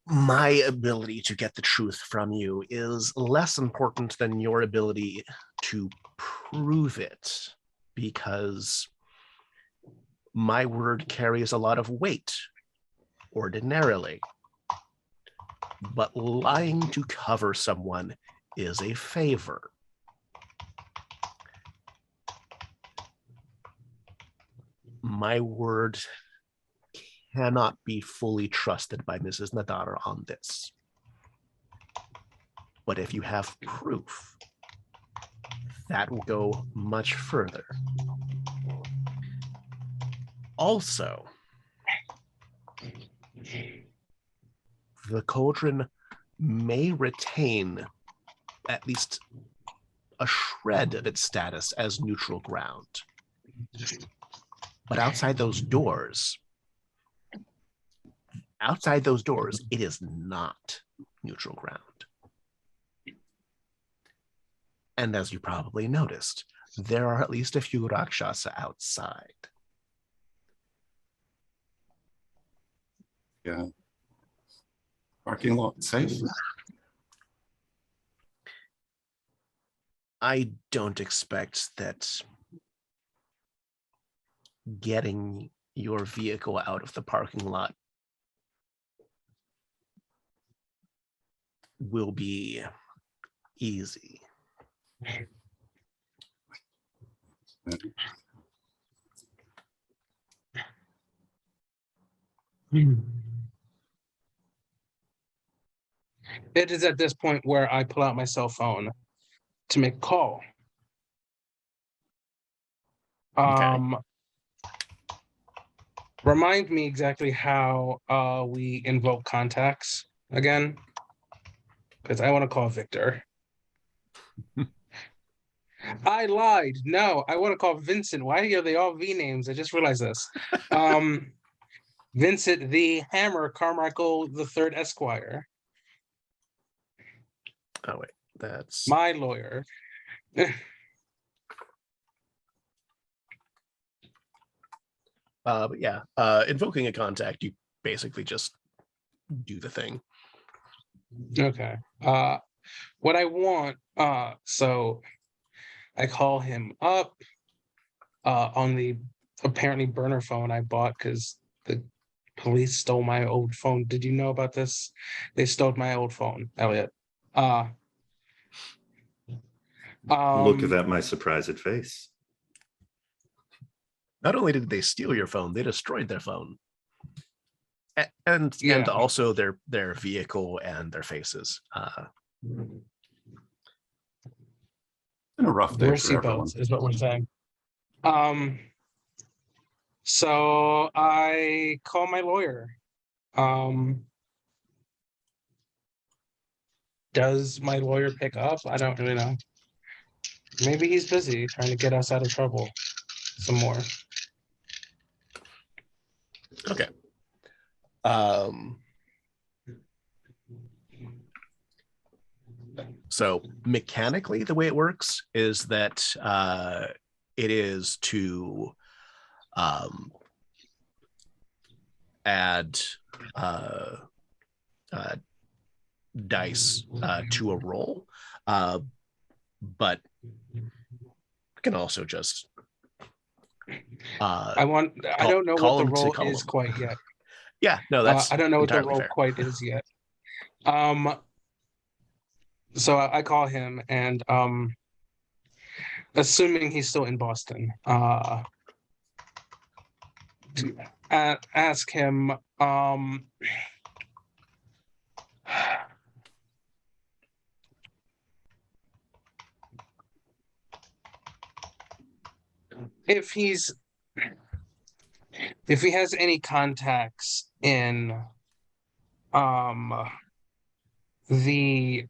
my ability to get the truth from you is less important than your ability to prove it, because my word carries a lot of weight ordinarily. But lying to cover someone is a favor. My word cannot be fully trusted by Mrs. Nadara on this. But if you have proof, that will go much further. Also, the cauldron may retain at least a shred of its status as neutral ground. But outside those doors, it is not neutral ground. And as you probably noticed, there are at least a few Rakshasa outside. parking lot safe? I don't expect that getting your vehicle out of the parking lot will be easy. It is at this point where I pull out my cell phone to make a call. Remind me exactly how we invoke contacts again, because I want to call Victor. I lied. No, I want to call Vincent. Why are they all V names? I just realized this. Vincent the Hammer Carmichael III Esquire. Oh wait, that's my lawyer. But yeah, invoking a contact, you basically just do the thing. Okay. What I want, so I call him up on the apparently burner phone I bought because the police stole my old phone. Did you know about this? They stole my old phone, Elliot. Look at my surprised face. Not only did they steal your phone, they destroyed their phone. And also their vehicle and their faces. Been a rough day Wear for everyone. seatbelts is what we're saying. So I call my lawyer. Does my lawyer pick up? I don't really know. Maybe he's busy trying to get us out of trouble some more. Okay. So mechanically, the way it works is that it is to add dice to a roll, but can also just I don't know what the role is quite yet. Yeah, no, that's I don't know what the role fair. quite is yet. So I call him and assuming he's still in Boston, ask him if he has any contacts in the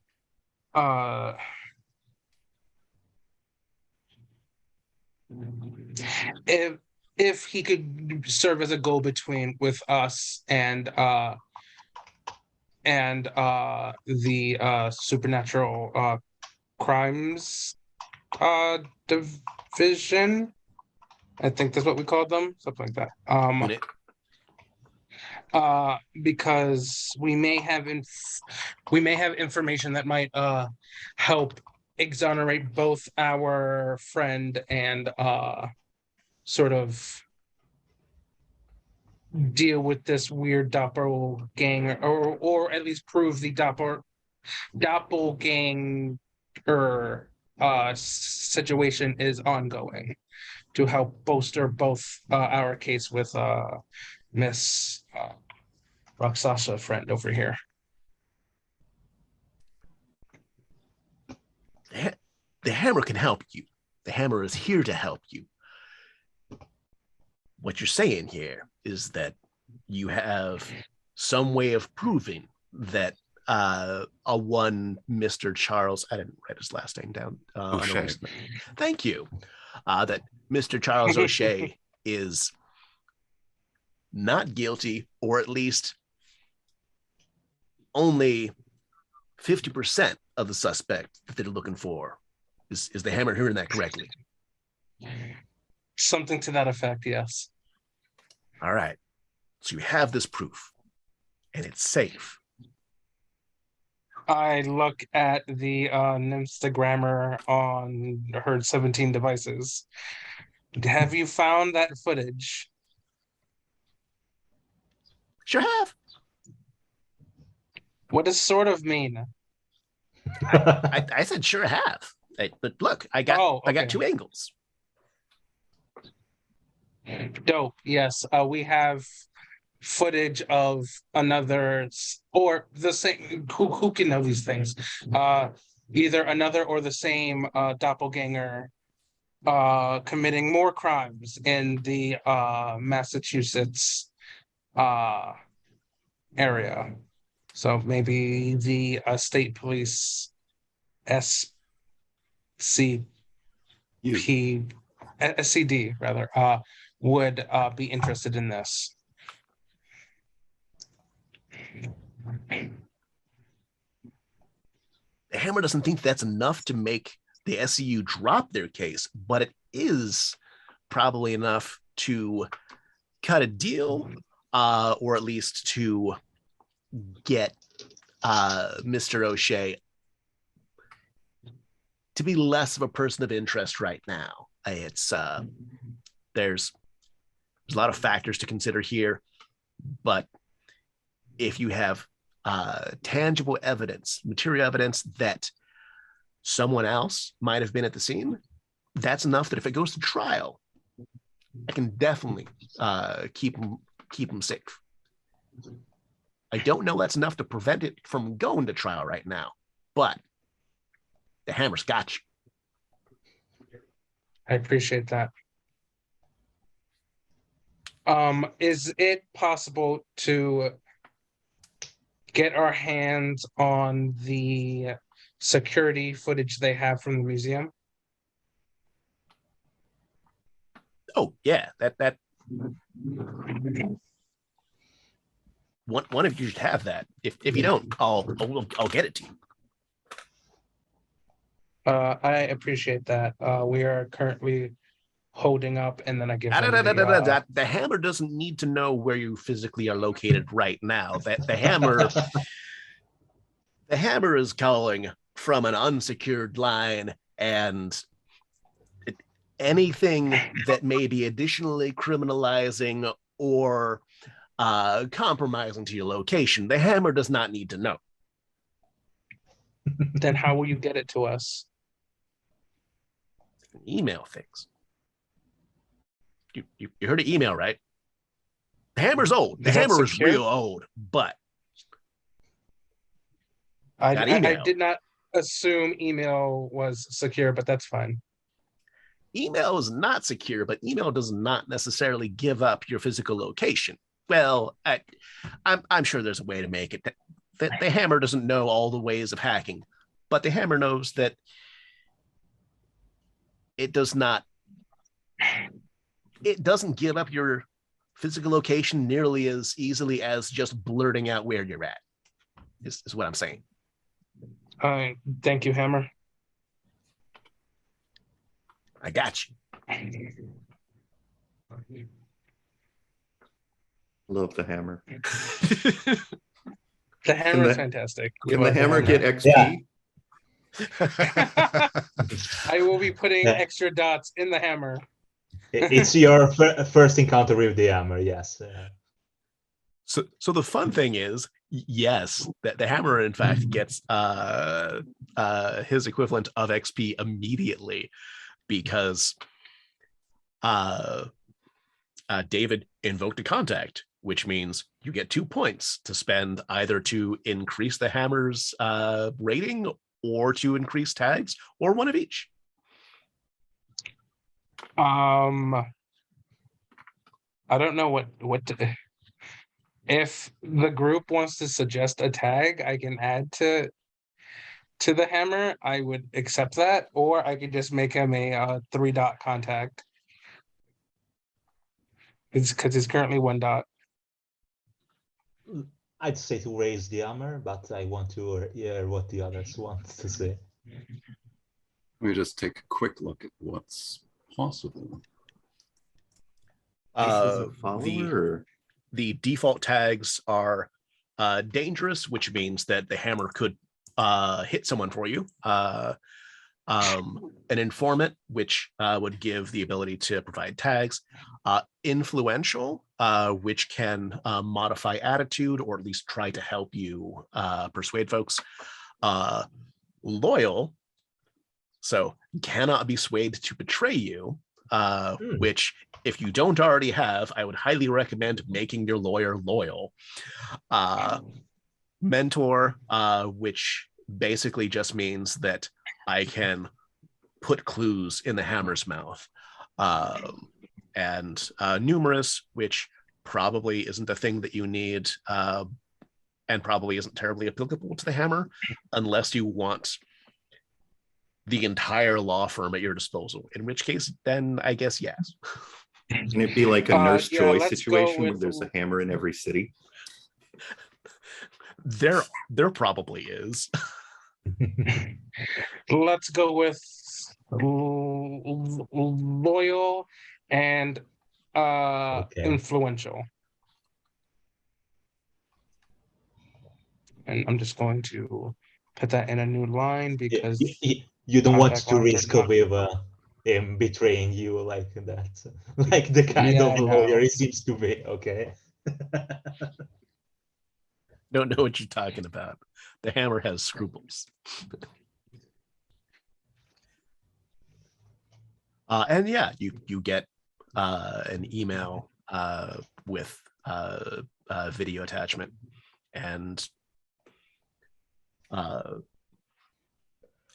if he could serve as a go-between with us and the supernatural crimes division, I think that's what we called them, something like that. Unit. Because we may have information that might help exonerate both our friend and sort of deal with this weird doppelganger, or at least prove the doppelganger situation is ongoing, to help bolster both our case with Miss Roxasha friend over here. The hammer can help you. The hammer is here to help you. What you're saying here is that you have some way of proving that a one Mr. Charles, I didn't write his last name down. O'Shea. Thank you. That Mr. Charles O'Shea is not guilty, or at least only 50% of the suspect that they're looking for. Is the hammer hearing that correctly? Something to that effect, yes. All right. So you have this proof. and it's safe. I look at the Instagrammer on her 17 devices. Have you found that footage? Sure have. What does sort of mean? I said sure have. But look, I got okay. 2 angles. Dope. Yes, we have footage of another or the same. Who can know these things? Either another or the same doppelganger committing more crimes in the Massachusetts area. So maybe the state police SCD rather would be interested in this. The Hammer doesn't think that's enough to make the SCU drop their case, but it is probably enough to cut a deal, or at least to get Mr. O'Shea to be less of a person of interest right now. It's there's a lot of factors to consider here, but if you have tangible evidence, material evidence that someone else might have been at the scene, that's enough that if it goes to trial, I can definitely keep them safe. I don't know that's enough to prevent it from going to trial right now, but the Hammer's got you. I appreciate that. Is it possible to get our hands on the security footage they have from the museum? Oh yeah, that one of you should have that. If you don't, I'll get it to you. I appreciate that. We are currently holding up, and then I give them the, The Hammer doesn't need to know where you physically are located right now. That the Hammer is calling from an unsecured line, and anything that may be additionally criminalizing or compromising to your location, the Hammer does not need to know. Then how will you get it to us? Email things. You heard of email, right? The Hammer's old. The Hammer is real old, but I did not assume email was secure, but that's fine. Email is not secure, but email does not necessarily give up your physical location. Well, I'm sure there's a way to make it. The Hammer doesn't know all the ways of hacking, but the Hammer knows that it doesn't give up your physical location nearly as easily as just blurting out where you're at, is what I'm saying. Thank you, Hammer. I got you. Love the Hammer. The Hammer is fantastic. Can the Hammer get XP? Yeah. I will be putting extra dots in the Hammer. It's your first encounter with the Hammer, yes. So the fun thing is, yes, that the Hammer in fact gets his equivalent of XP immediately, because David invoked a contact, which means you get 2 points to spend either to increase the Hammer's rating or to increase tags, or one of each. I don't know what to, if the group wants to suggest a tag I can add to the Hammer, I would accept that, or I could just make him a 3-dot contact. It's because he's currently 1 dot. I'd say to raise the Hammer, but I want to hear what the others want to say. Let me just take a quick look at what's possible. The default tags are dangerous, which means that the hammer could hit someone for you. An informant, which would give the ability to provide tags. Influential, which can modify attitude or at least try to help you persuade folks. Loyal, so cannot be swayed to betray you, which if you don't already have, I would highly recommend making your lawyer loyal. Mentor, which basically just means that I can put clues in the hammer's mouth. And numerous, which probably isn't a thing that you need and probably isn't terribly applicable to the hammer unless you want the entire law firm at your disposal, in which case, then I guess yes. Can it be like a Nurse Joy let's situation go where with- there's a hammer in every city? There probably is. Let's go with loyal and influential. And I'm just going to put that in a new line because You don't want contact to lines are risk not- with him betraying you like that, like the kind Yeah, of I know. lawyer he seems to be. Okay. Don't know what you're talking about. The hammer has scruples. And yeah, you get an email with a video attachment, and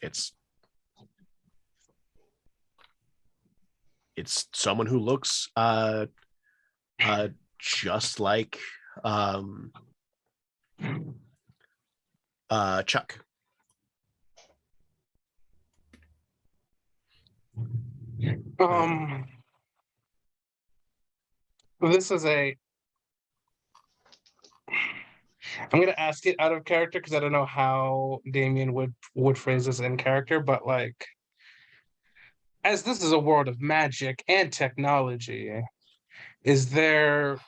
it's someone who looks just like Chuck. This is a. I'm gonna ask it out of character because I don't know how Damien would phrase this in character, but like, as this is a world of magic and technology, is there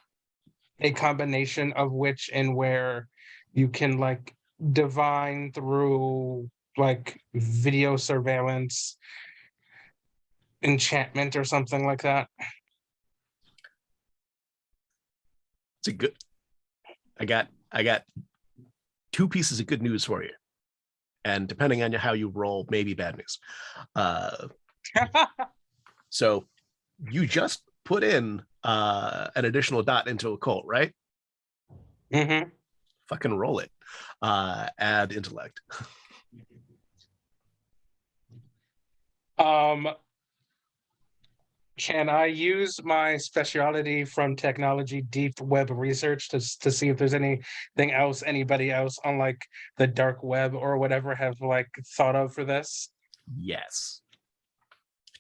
a combination of which and where you can like divine through like video surveillance, enchantment, or something like that? It's a good. I got two pieces of good news for you, and depending on how you roll, maybe bad news. So you just put in an additional dot into a cult, right? Mm-hmm. Fucking roll it. Add intellect. Can I use my specialty from technology, deep web research, to see if there's anything else anybody else on like the dark web or whatever have like thought of for this? Yes.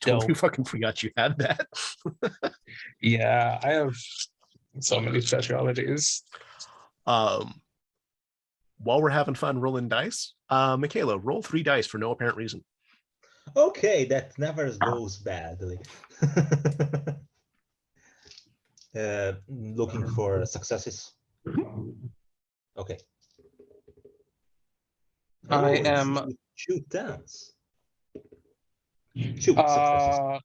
Totally fucking forgot you had that. Yeah, I have so many specialties. While we're having fun rolling dice, Michaela, roll 3 dice for no apparent reason. Okay, that never goes badly. Looking for successes. Okay. I Oh, am- two tens. Two successes.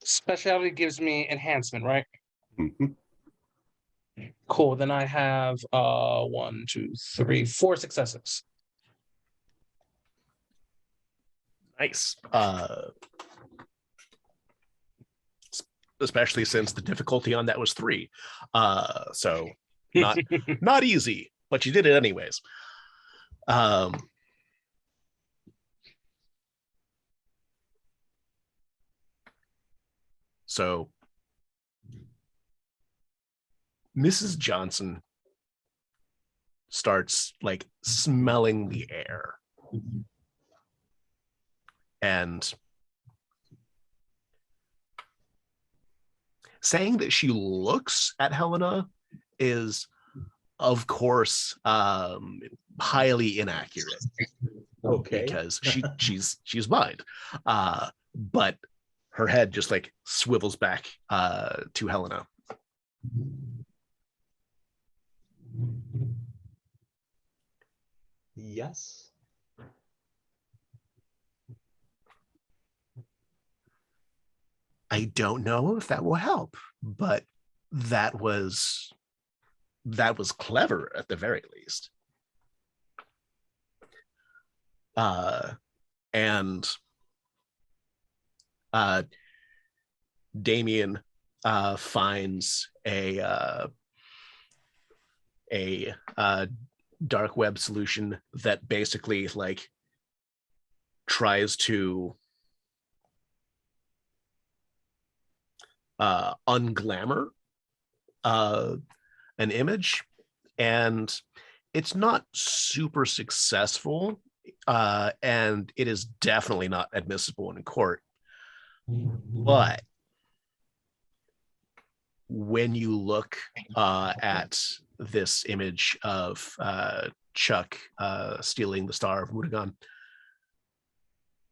Specialty gives me enhancement, right? Mhm. Cool. Then I have 1, 2, 3, 4 successes. Nice. Especially since the difficulty on that was 3. So not easy, but you did it anyways. So Mrs. Johnson starts like smelling the air, and saying that she looks at Helena is, of course, highly inaccurate. Okay. Because she's blind. But her head just like swivels back to Helena. Yes. I don't know if that will help, but that was clever at the very least. And Damien finds a dark web solution that basically like tries to unglamour an image, and it's not super successful, and it is definitely not admissible in court. But when you look at this image of Chuck stealing the Star of Mutagan,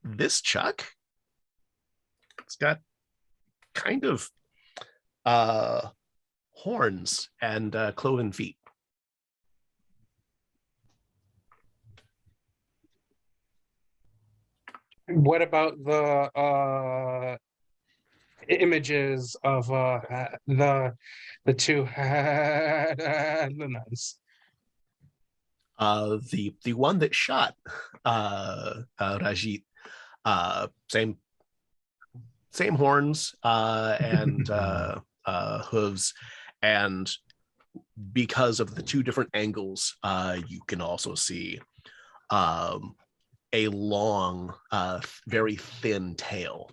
this Chuck, it's got kind of horns and cloven feet. What about the images of the two nuns? The one that shot Rajit, same horns and hooves, and because of the two different angles, you can also see a long, very thin tail.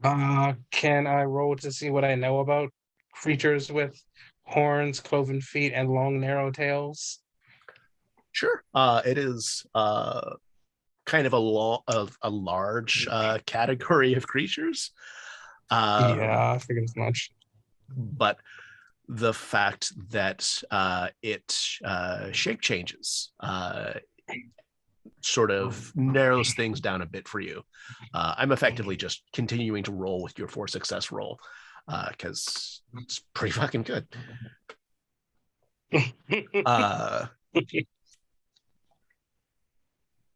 Can I roll to see what I know about creatures with horns, cloven feet, and long, narrow tails? Sure. It is kind of a large category of creatures. Yeah, I figured as much. But the fact that it shape changes sort of narrows things down a bit for you. I'm effectively just continuing to roll with your 4 success roll because it's pretty fucking good.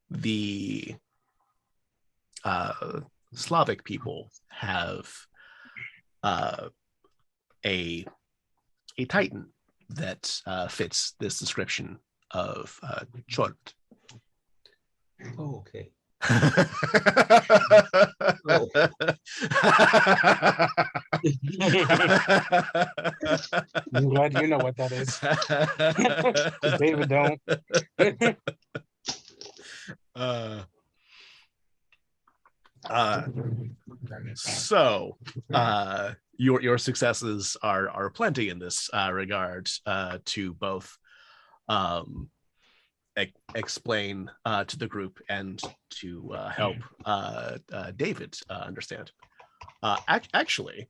The Slavic people have a titan that fits this description of Chort. Oh, okay. I'm glad you know what that is. David don't. So your successes are plenty in this regard to both explain to the group and to help David understand. Actually,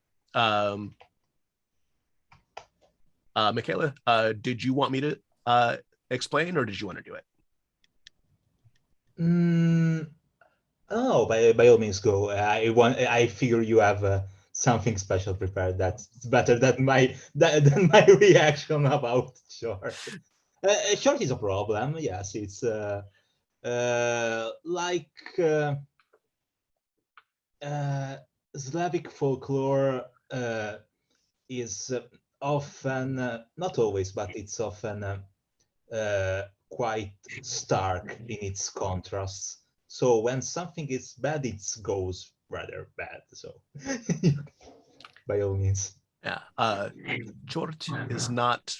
Michaela, did you want me to explain, or did you want to do it? Oh, by all means, go. I figure you have something special prepared. That's better than my reaction about short. Short is a problem. Yes, it's like Slavic folklore is often, not always, but it's often quite stark in its contrasts. So when something is bad, it goes rather bad. So by all means. Yeah. George is not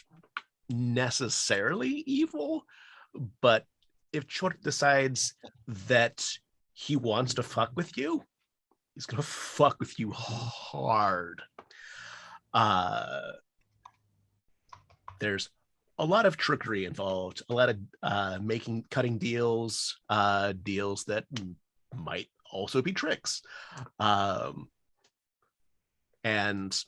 necessarily evil, but if Chort decides that he wants to fuck with you, he's gonna fuck with you hard. There's a lot of trickery involved, a lot of cutting deals, deals that might also be tricks. And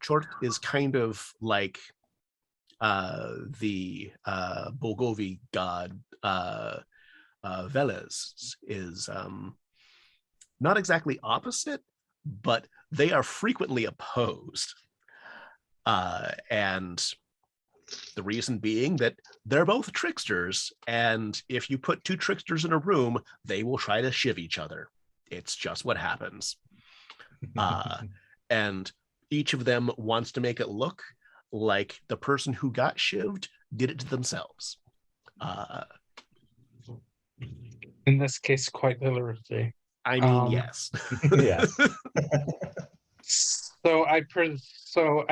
Chort is kind of like the Bulgovi god Velez is not exactly opposite, but they are frequently opposed. And the reason being that they're both tricksters, and if you put two tricksters in a room, they will try to shiv each other. It's just what happens. And each of them wants to make it look like the person who got shivved did it to themselves. In this case, quite literally. I mean, yes. Yes. So I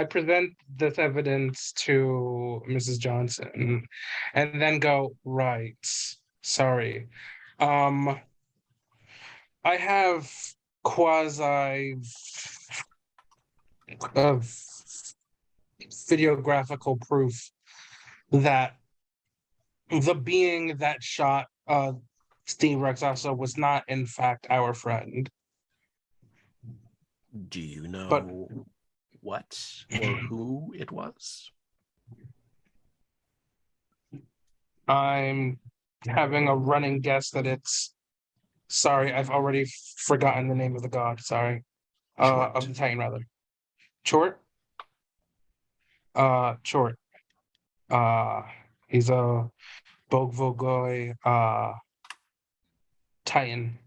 present this evidence to Mrs. Johnson, and then go, right. Sorry. I have quasi videographical proof that the being that shot Steve Rexaso was not, in fact, our friend. Do you know what or who it was? I'm having a running guess that it's. Sorry, I've already forgotten the name of the god. Sorry, of the Titan rather. Chort. Chort. He's a Bogvogoy Titan.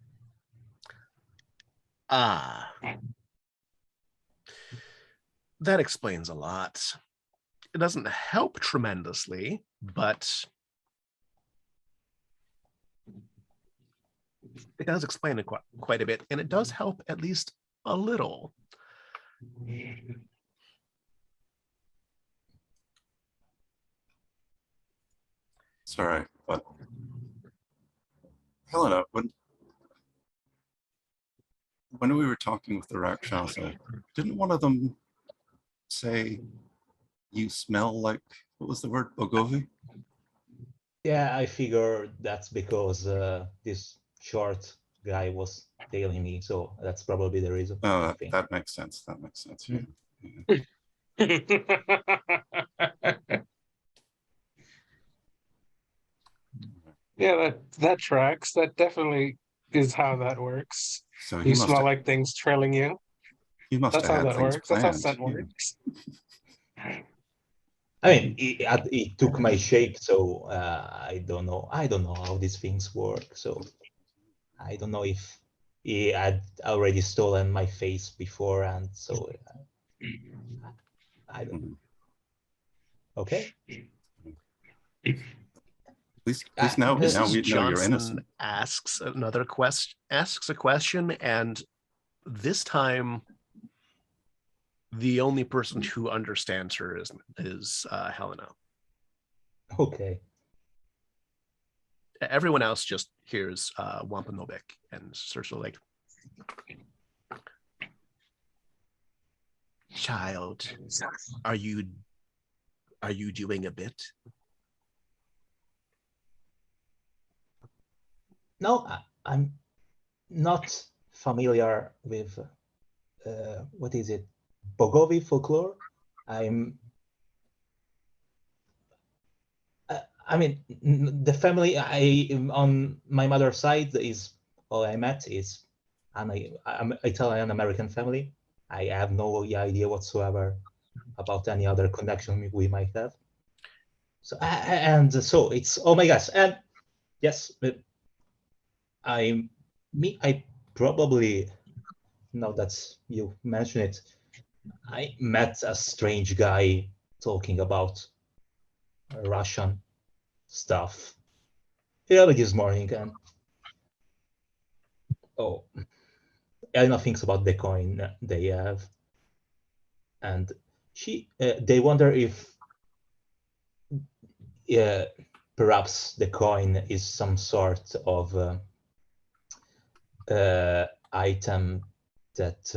That explains a lot. It doesn't help tremendously, but it does explain it quite a bit, and it does help at least a little. Sorry, but Helena, when we were talking with the Rakshasa, didn't one of them say you smell like, what was the word, Bogovi? Yeah, I figure that's because this short guy was tailing me, so that's probably the reason. Oh, that makes sense. That makes sense. Yeah. Yeah, that tracks. That definitely is how that works. So You smell like things trailing you. He must That's have how had that things works. That's how planned. scent Yeah. works. I mean, it took my shape, so I don't know. I don't know how these things work. So I don't know if he had already stolen my face before, and so I don't know. Okay. At least now we Mrs. know you're Johnson innocent. asks a question, and this time the only person who understands her is Helena. Okay. Everyone else just hears Wampanobic and sort of like, child, are you doing a bit? No, I'm not familiar with what is it, Bogovi folklore. I mean, the family on my mother's side is all I met is I'm Italian American family. I have no idea whatsoever about any other connection we might have. So so it's, oh my gosh, and yes, I probably, now that you mention it, I met a strange guy talking about Russian stuff early this morning, and I know things about the coin they have, and they wonder if perhaps the coin is some sort of item that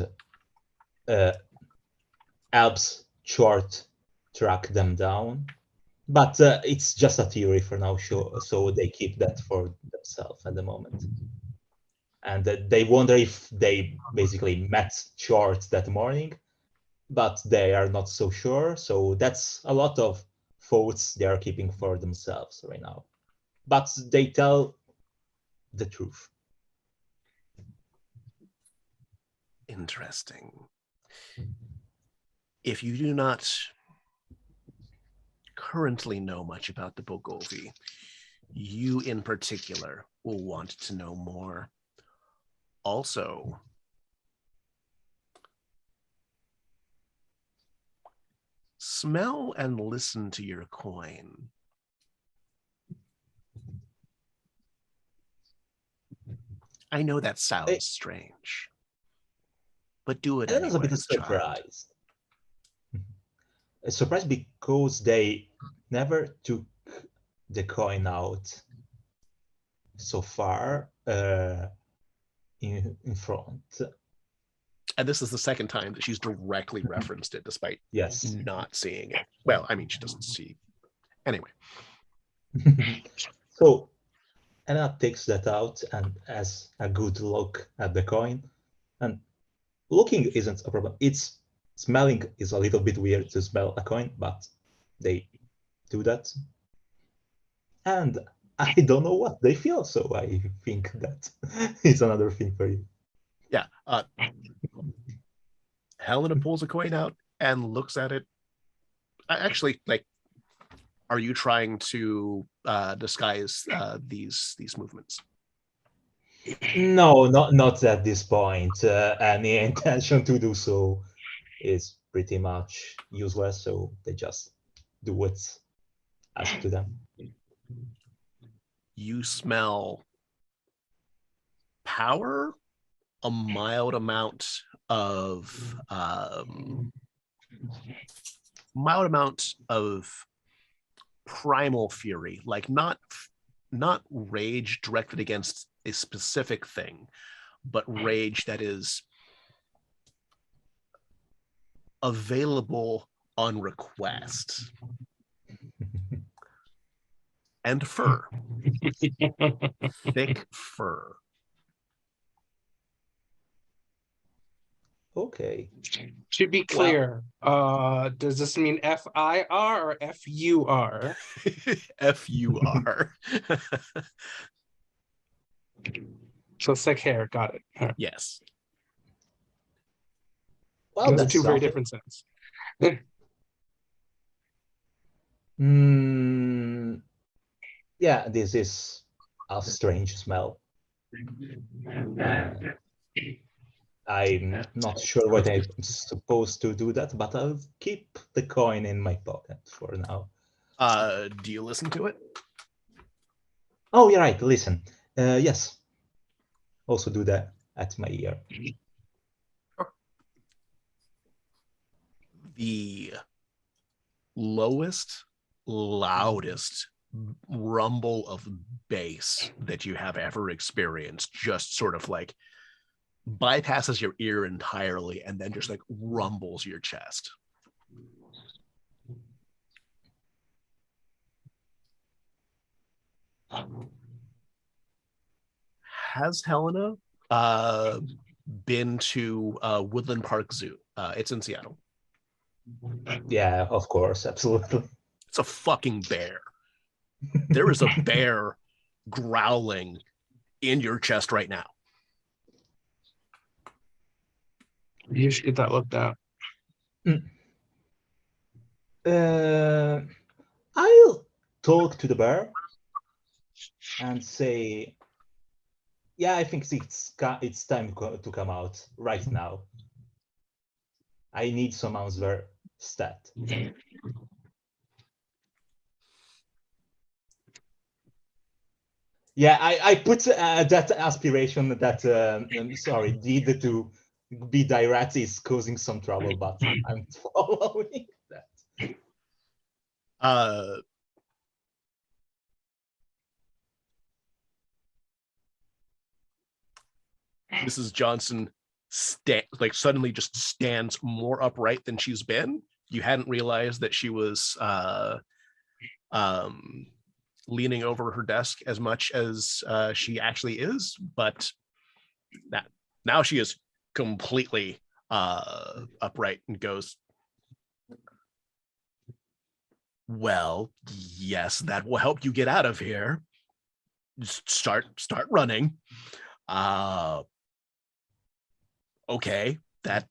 helps Chort track them down. But it's just a theory for now, so they keep that for themselves at the moment. And they wonder if they basically met Chort that morning, but they are not so sure. So that's a lot of thoughts they are keeping for themselves right now. But they tell the truth. Interesting. If you do not currently know much about the Bogovi, you in particular will want to know more. Also, smell and listen to your coin. I know that sounds strange, but do it I was a bit anyways, child. surprised. Surprised because they never took the coin out so far in front. And this is the second time that she's directly referenced it, despite not seeing it. Well, I mean, she doesn't see. Anyway. So Anna takes that out and has a good look at the coin. And looking isn't a problem. It's smelling is a little bit weird to smell a coin, but they do that. And I don't know what they feel, so I think that is another thing for you. Yeah. Helena pulls a coin out and looks at it. Actually, like, are you trying to disguise these movements? No, not at this point. Any intention to do so is pretty much useless, so they just do what's asked to them. You smell power, a mild amount of primal fury, like not rage directed against a specific thing, but rage that is available on request. And fur. Thick fur. Okay. To be clear, does this mean FIR or FUR? FUR. So thick hair, got it. All right. Yes. Well, Those are that's two very something. different things. Yeah, this is a strange smell. I'm not sure what I'm supposed to do that, but I'll keep the coin in my pocket for now. Do you listen to it? Oh, you're right. Listen. Yes. Also do that at my ear. The lowest, loudest rumble of bass that you have ever experienced just sort of like bypasses your ear entirely and then just like rumbles your chest. Has Helena been to Woodland Park Zoo? It's in Seattle. Yeah, of course, absolutely. It's a fucking bear. There is a bear growling in your chest right now. You should get that looked at. I'll talk to the bear and say, yeah, I think it's time to come out right now. I need some answer stat. Yeah, I put that aspiration that, need to be direct is causing some trouble, but I'm following that. Mrs. Johnson suddenly just stands more upright than she's been. You hadn't realized that she was leaning over her desk as much as she actually is, but now she is completely upright and goes, well, yes, that will help you get out of here. Just start running. Okay, that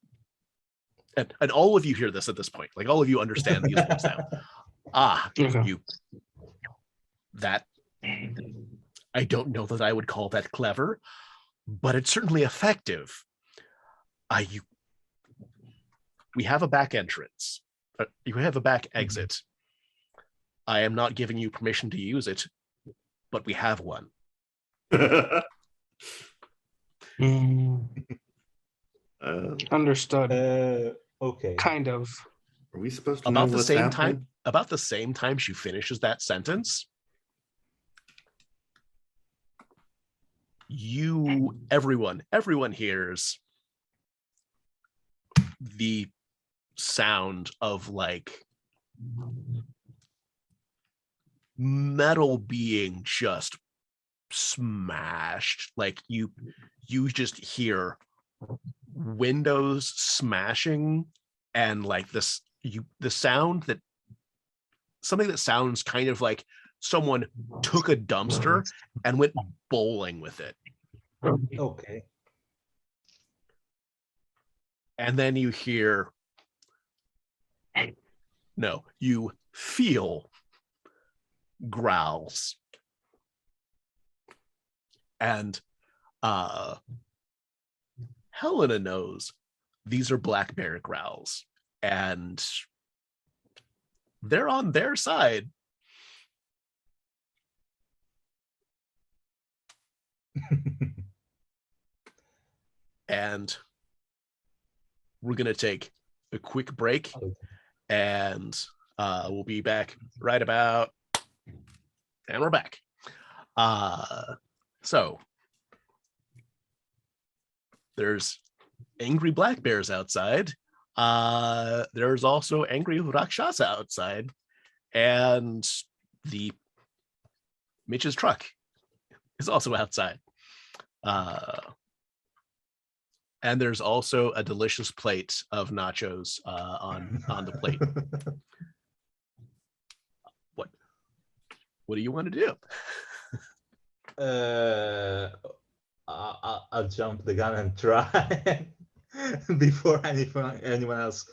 and all of you hear this at this point. Like all of you understand these rules now. Okay. That I don't know that I would call that clever, but it's certainly effective. We have a back entrance. You have a back exit. I am not giving you permission to use it, but we have one. Understood. Okay. Kind of. Are we supposed to know About the what's same happening? time, about the same time she finishes that sentence, everyone hears the sound of like metal being just smashed. Like you just hear windows smashing and like the sound that something that sounds kind of like someone took a dumpster and went bowling with it. Okay. And then you hear, no, you feel growls. And Helena knows these are black bear growls, and they're on their side. And we're going to take a quick break, and we'll be back right about, and we're back. So there's angry black bears outside. There's also angry Rakshasa outside, and the Mitch's truck is also outside. And there's also a delicious plate of nachos on the plate. What do you want to do? I'll jump the gun and try before anyone else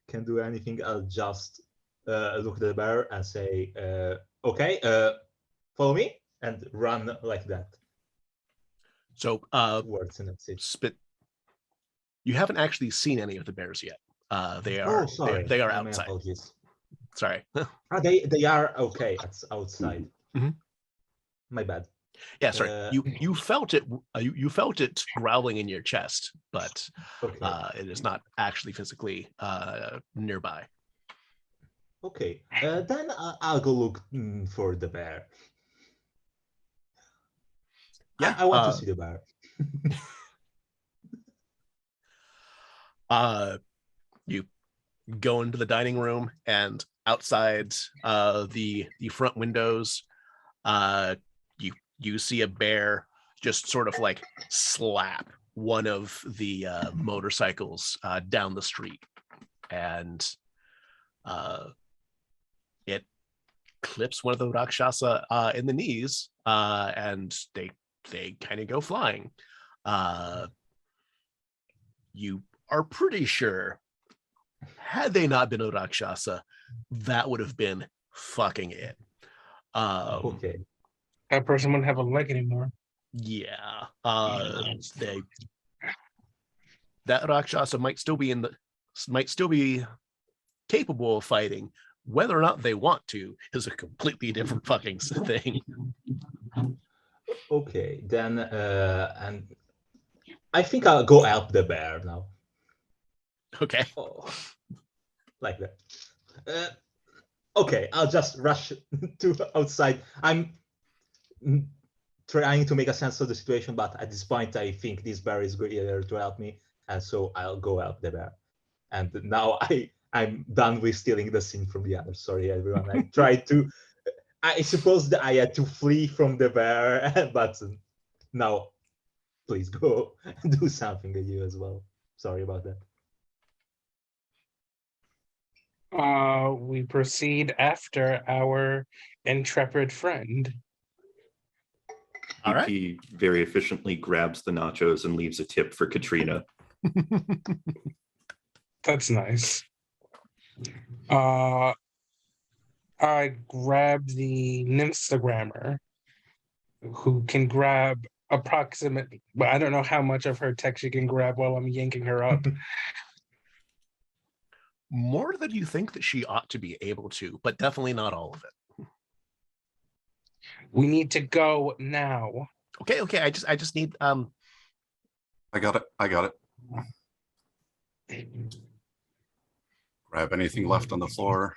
can do anything. I'll just look at the bear and say, "Okay, follow me," and run like that. So, Words in it. spit. You haven't actually seen any of the bears yet. They are. Oh, sorry. They are My outside. apologies. Sorry. They are okay. It's outside. Mhm. My bad. Yeah, sorry. You felt it. You felt it growling in your chest, but Okay. it is not actually physically nearby. Okay. Then I'll go look for the bear. Yeah, I want to see the bear. You go into the dining room, and outside the front windows, you see a bear just sort of like slap one of the motorcycles down the street, and it clips one of the Rakshasa in the knees, and they kind of go flying. You are pretty sure, had they not been a Rakshasa, that would have been fucking it. Okay. That person wouldn't have a leg anymore. Yeah. That Rakshasa might still be capable of fighting. Whether or not they want to is a completely different fucking thing. Okay. Then and I think I'll go help the bear now. Okay. Oh, like that. Okay, I'll just rush to outside. I'm trying to make a sense of the situation, but at this point, I think this bear is here to help me, and so I'll go help the bear. And now I'm done with stealing the scene from the others. Sorry, everyone. I tried to. I suppose that I had to flee from the bear, but now, please go and do something with you as well. Sorry about that. We proceed after our intrepid friend. All right. He very efficiently grabs the nachos and leaves a tip for Katrina. That's nice. I I grab the Nymphstagrammer, who can grab approximately, but I don't know how much of her tech she can grab while I'm yanking her up. More than you think that she ought to be able to, but definitely not all of it. We need to go now. Okay. I just need I got it. Grab anything left on the floor.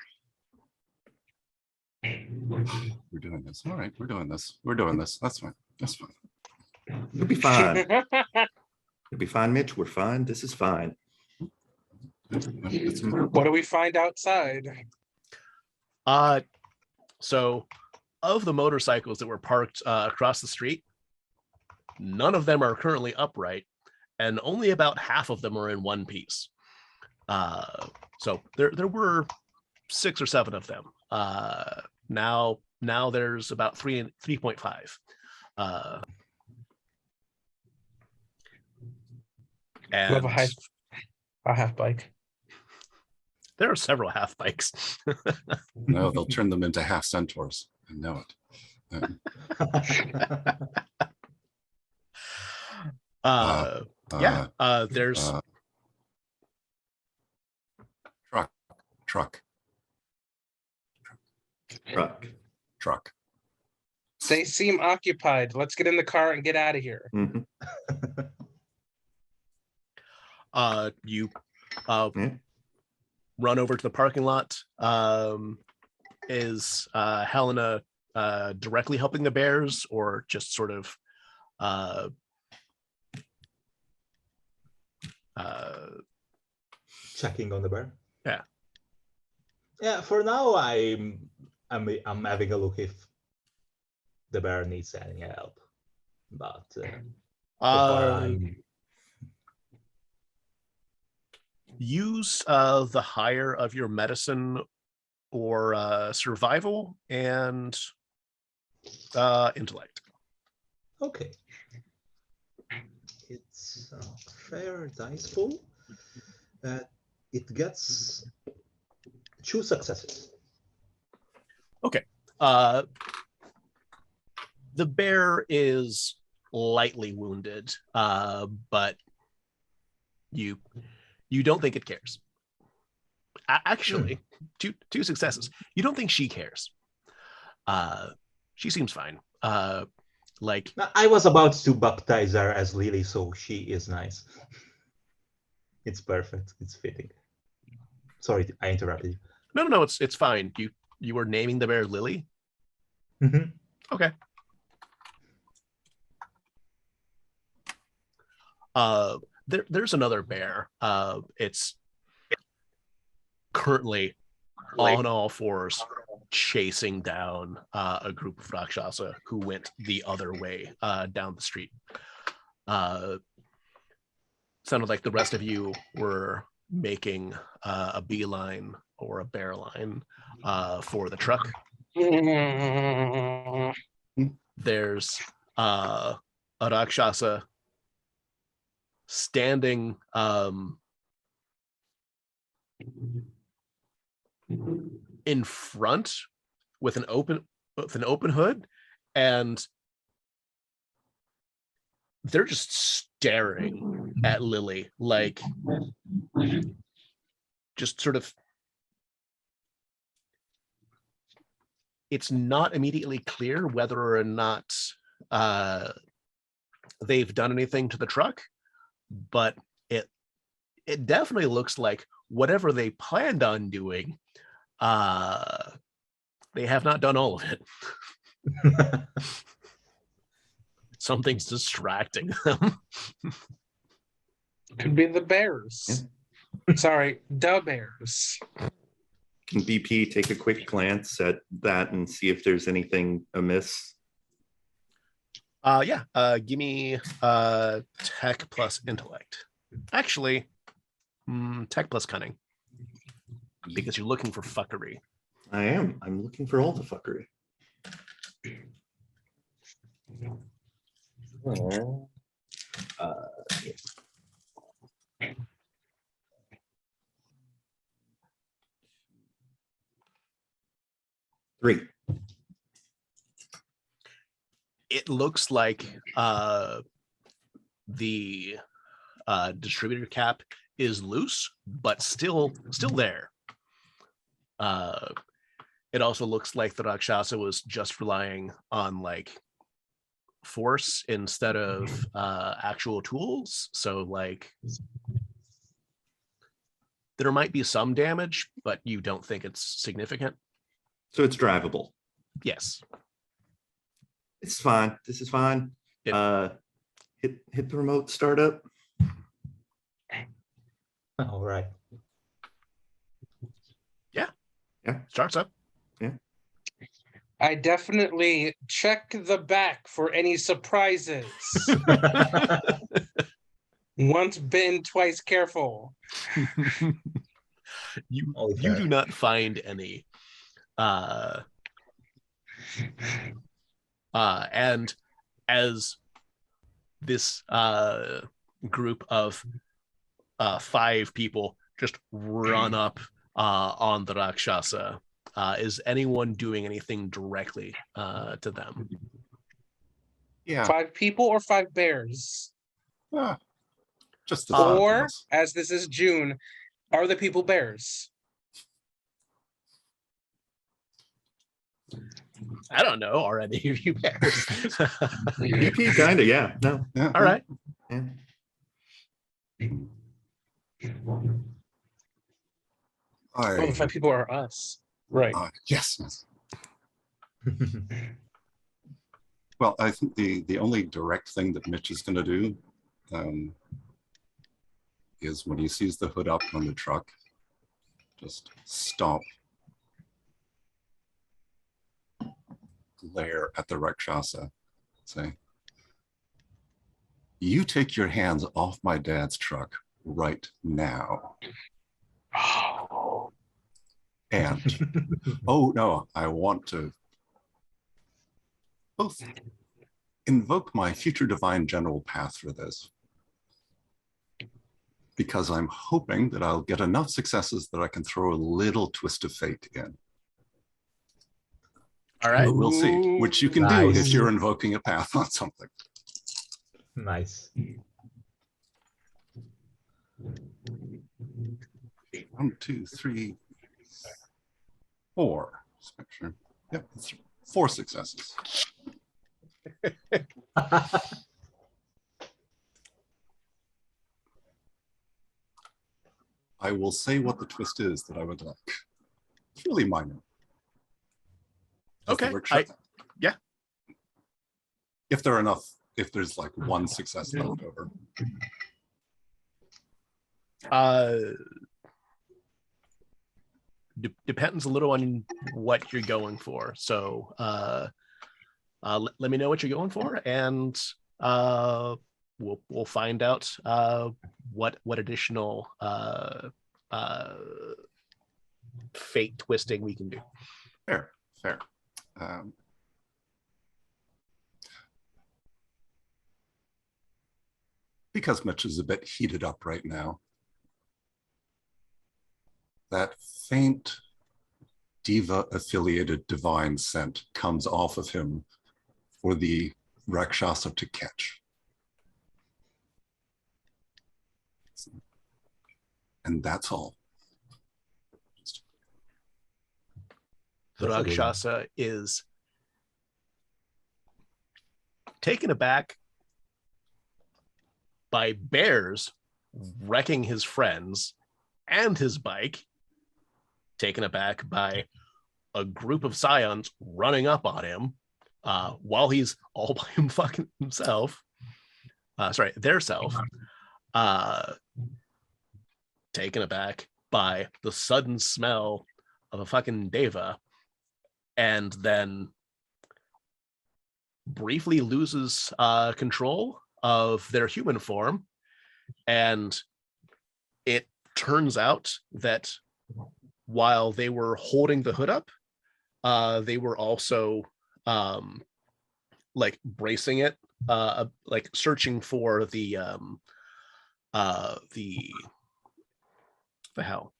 We're doing this. All right, we're doing this. That's fine. You'll be fine. You'll be fine, Mitch. We're fine. This is fine. What do we find outside? So of the motorcycles that were parked across the street, none of them are currently upright, and only about half of them are in one piece. So there were 6 or 7 of them. Now there's about 3.5. And Love a half bike. there are several half bikes. No, they'll turn them into half centaurs. I know it. There's truck. They seem occupied. Let's get in the car and get out of here. Mhm. You Yeah. run over to the parking lot. Is Helena directly helping the bears, or just sort of Checking on the bear. Yeah. Yeah. For now, I'm having a look if the bear needs any help. But so far, I'm use the higher of your medicine or survival and intellect. okay. It's a fair dice pool. It gets 2 successes. Okay. The bear is lightly wounded, but you don't think it cares. Actually, two successes. You don't think she cares. She seems fine. Like, Now, I was about to baptize her as Lily, so she is nice. It's perfect. It's fitting. Sorry, I interrupted you. no, it's fine. You were naming the bear Lily. Mhm. Okay. There's another bear. It's currently on all fours chasing down a group of Rakshasa who went the other way down the street. Sounded like the rest of you were making a beeline or a bear line for the truck. There's a Rakshasa standing in front with an open hood, and they're just staring at Lily, like just sort of. It's not immediately clear whether or not they've done anything to the truck, but it definitely looks like whatever they planned on doing, they have not done all of it. Something's distracting them. Could be the bears. Sorry, the bears. Can BP take a quick glance at that and see if there's anything amiss? Give me tech plus intellect. Actually, tech plus cunning. Because you're looking for fuckery. I am. I'm looking for all the fuckery. 3. It looks like the distributor cap is loose, but still there. It also looks like the Rakshasa was just relying on like force instead of actual tools. So like there might be some damage, but you don't think it's significant. So it's drivable. Yes. It's fine. This is fine. Yep. Hit the remote startup. All right. Starts up. I definitely check the back for any surprises. Once bitten, twice careful. You Okay. do not find any. And as this group of 5 people just run up on the Rakshasa, is anyone doing anything directly to them? Yeah. 5 people or 5 bears? Just the Or, us. as this is June, are the people bears? I don't know. Are any of you bears? EP kind of, yeah. No. Yeah. All right. Yeah. Oh, the 5 people are us. Right. Yes. Well, I think the only direct thing that Mitch is going to do is when he sees the hood up on the truck, just stop, glare at the Rakshasa, say, "You take your hands off my dad's truck right now." Oh. And, oh no, I want to both invoke my future divine general path for this, because I'm hoping that I'll get enough successes that I can throw a little twist of fate in. All right. We'll see, which you can do Nice. if you're invoking a path on something. Nice. 1, 2, 3, 4. Just make sure. Yep, that's 4 successes. I will say what the twist is that I would like. It's really minor. Does the Okay, work shut? yeah. If there are enough, if there's like 1 success left over. Depends a little on what you're going for. So let me know what you're going for, and we'll find out what additional fate twisting we can do. Fair. Because Mitch is a bit heated up right now, that faint diva-affiliated divine scent comes off of him for the Rakshasa to catch. And that's all. The Rakshasa is taken aback by bears wrecking his friends and his bike, taken aback by a group of Scions running up on him while he's all by himself. Their self. Taken aback by the sudden smell of a fucking deva, and then briefly loses control of their human form. And it turns out that while they were holding the hood up, they were also like bracing it, like searching for the hell.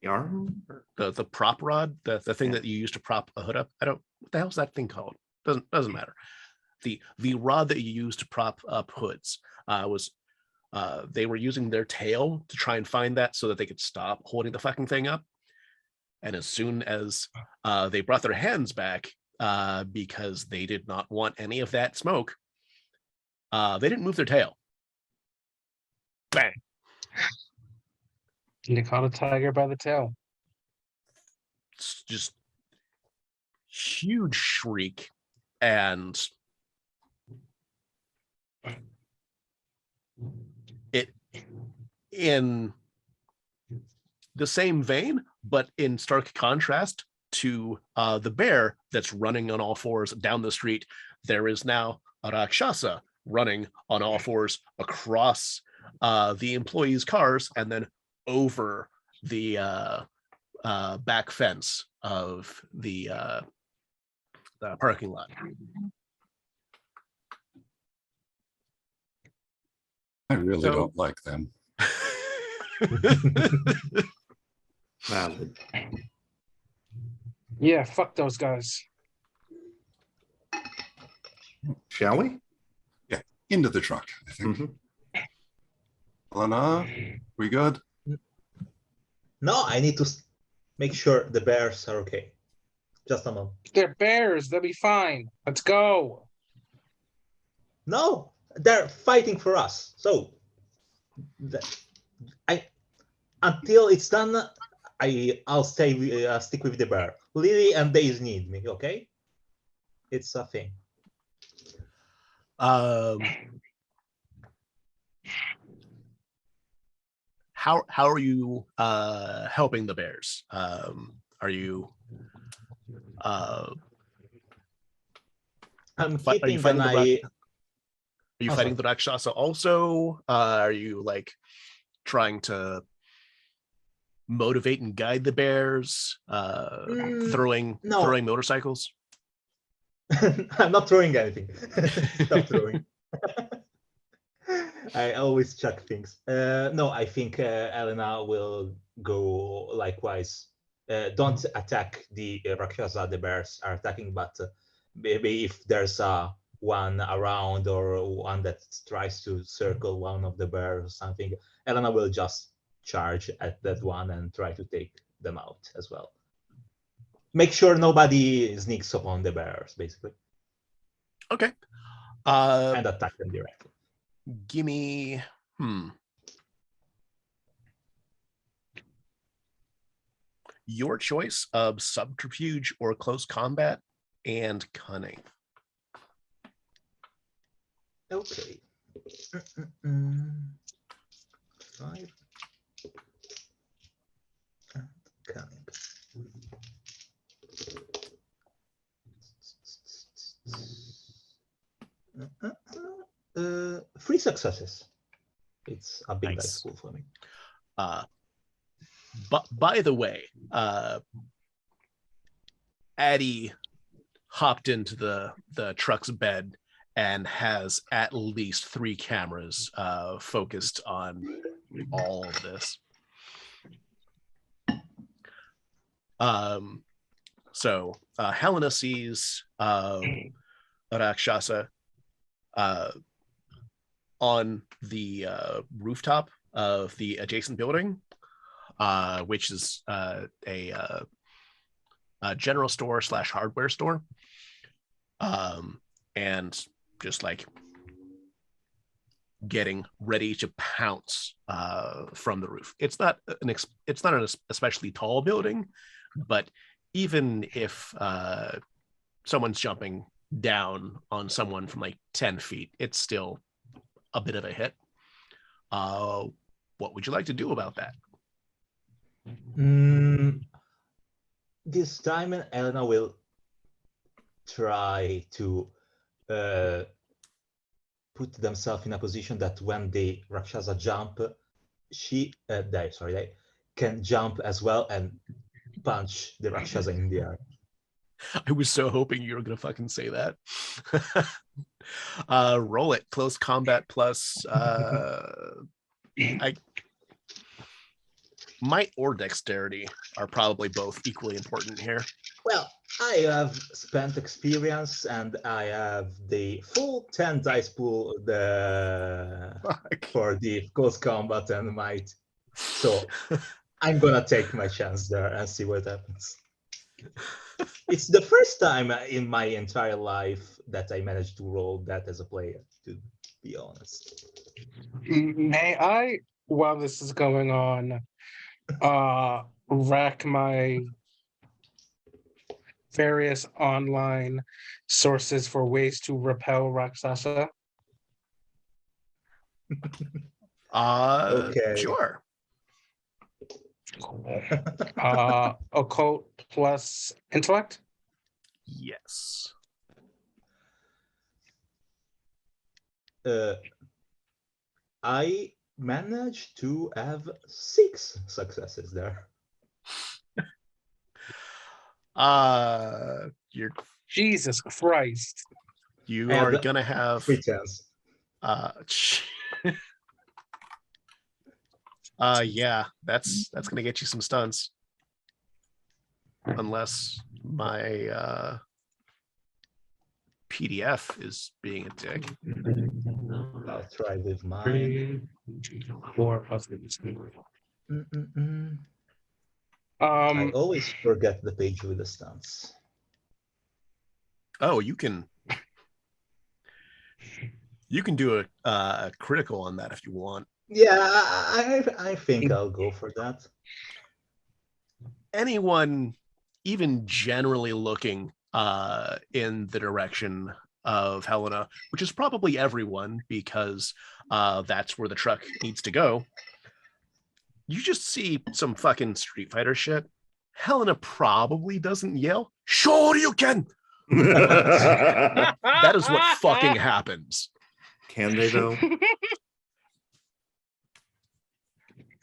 Yarn? The prop rod, the thing that you use to prop a hood up. What the hell's that thing called? Doesn't matter. The rod that you use to prop up hoods was they were using their tail to try and find that so that they could stop holding the fucking thing up. And as soon as they brought their hands back because they did not want any of that smoke, they didn't move their tail. Bang. They caught a tiger by the tail. It's just huge shriek, and it in the same vein, but in stark contrast to the bear that's running on all fours down the street, there is now a Rakshasa running on all fours across the employees' cars and then over the back fence of the parking lot. I really So- don't like them. Valid. Yeah, fuck those guys. Shall we? Into the truck, I think. Mhm. Elena, we good? No, I need to make sure the bears are okay. Just a moment. They're bears. They'll be fine. Let's go. No, they're fighting for us. So, until it's done, I'll stay. Stick with the bear. Lily and Daisy need me. Okay, it's a thing. How are you helping the bears? Are you I'm are you keeping fighting an the eye. Are you Oh, fighting sorry. the Rakshasa also? Are you like trying to motivate and guide the bears? Throwing no. throwing motorcycles? I'm not throwing anything. Stop throwing. I always chuck things. No, I think Elena will go likewise. Don't attack the Rakshasa the bears are attacking, but maybe if there's one around or one that tries to circle one of the bears or something, Elena will just charge at that one and try to take them out as well. Make sure nobody sneaks upon the bears, basically, Okay. and attack them directly. Give me your choice of subterfuge or close combat and cunning. Okay. 5 and cunning. Three successes. It's a big Nice. dice pool for me. But by the way, Addie hopped into the truck's bed and has at least 3 cameras focused on all of this. So Helena sees Rakshasa on the rooftop of the adjacent building, which is a general store / hardware store, and just like getting ready to pounce from the roof. It's not an especially tall building, but even if someone's jumping down on someone from like 10 feet, it's still a bit of a hit. What would you like to do about that? This time, Elena will try to put themselves in a position that when the Rakshasa jump, they can jump as well and punch the Rakshasa in the air. I was so hoping you were gonna fucking say that. Roll it. Close combat plus might or dexterity are probably both equally important here. Well, I have spent experience and I have the full 10 dice pool for the close combat and might. So I'm gonna take my chance there and see what happens. It's the first time in my entire life that I managed to roll that as a player, to be honest. May I, while this is going on, rack my various online sources for ways to repel Rakshasa? Okay. Sure. Occult plus intellect? Yes. I managed to have 6 successes there. You're Jesus Christ. you And are gonna have 3 10s. Yeah, that's gonna get you some stunts. Unless my PDF is being a dick. I'll try with mine. 4 plus I always forget the page with the stunts. Oh, you can do a critical on that if you want. Yeah, I think I'll go for that. Anyone even generally looking in the direction of Helena, which is probably everyone because that's where the truck needs to go, you just see some fucking Street Fighter shit. Helena probably doesn't yell, "Sure you can!" That is what fucking happens. Can they though?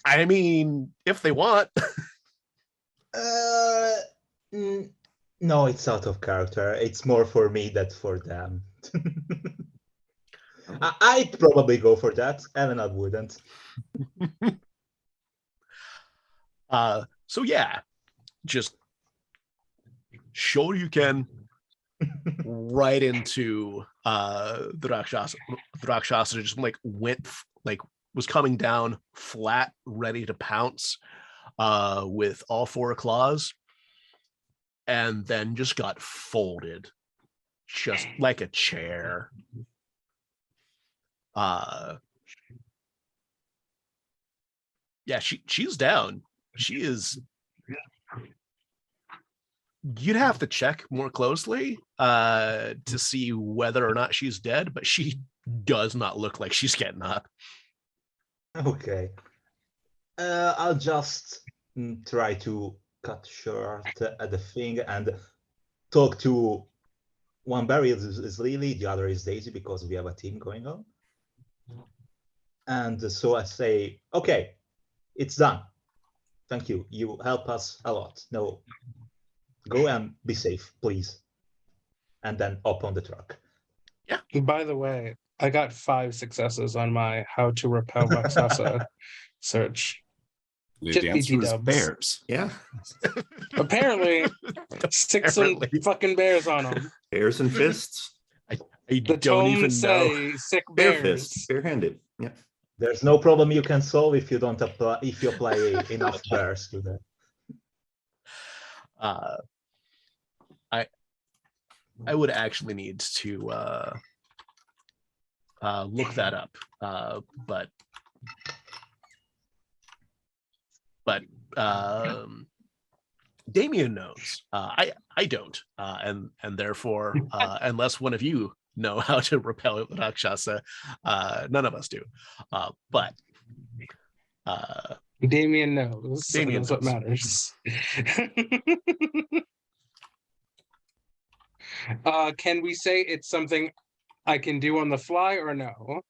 I mean, if they want. No, it's out of character. It's more for me than for them. I'd probably go for that. Elena wouldn't. So yeah, just sure you can right into the Rakshasa. The Rakshasa just was coming down flat, ready to pounce with all 4 claws, and then just got folded just like a chair. Yeah, she's down. She is. You'd have to check more closely to see whether or not she's dead, but she does not look like she's getting up. Okay. I'll just try to cut short the thing and talk to one Barry is Lily, the other is Daisy because we have a team going on. And so I say, okay, it's done. Thank you. You help us a lot. No, go and be safe, please. And then up on the truck. Yeah. By the way, I got 5 successes on my how to repel Rakshasa search. Just The answer BT is dubs. bears. Yeah. Apparently, stick some Apparently. fucking bears on them. Bears and fists. I The don't even tomes know. say sick Bare bears. fist. Barehanded. Yeah. There's no problem you can solve if you don't apply enough bears to that. I would actually need to look that up, but Damien knows. I don't, and therefore, unless one of you know how to repel Rakshasa, none of us do. But Damien knows. Damien That's what knows. matters. Can we say it's something I can do on the fly or no?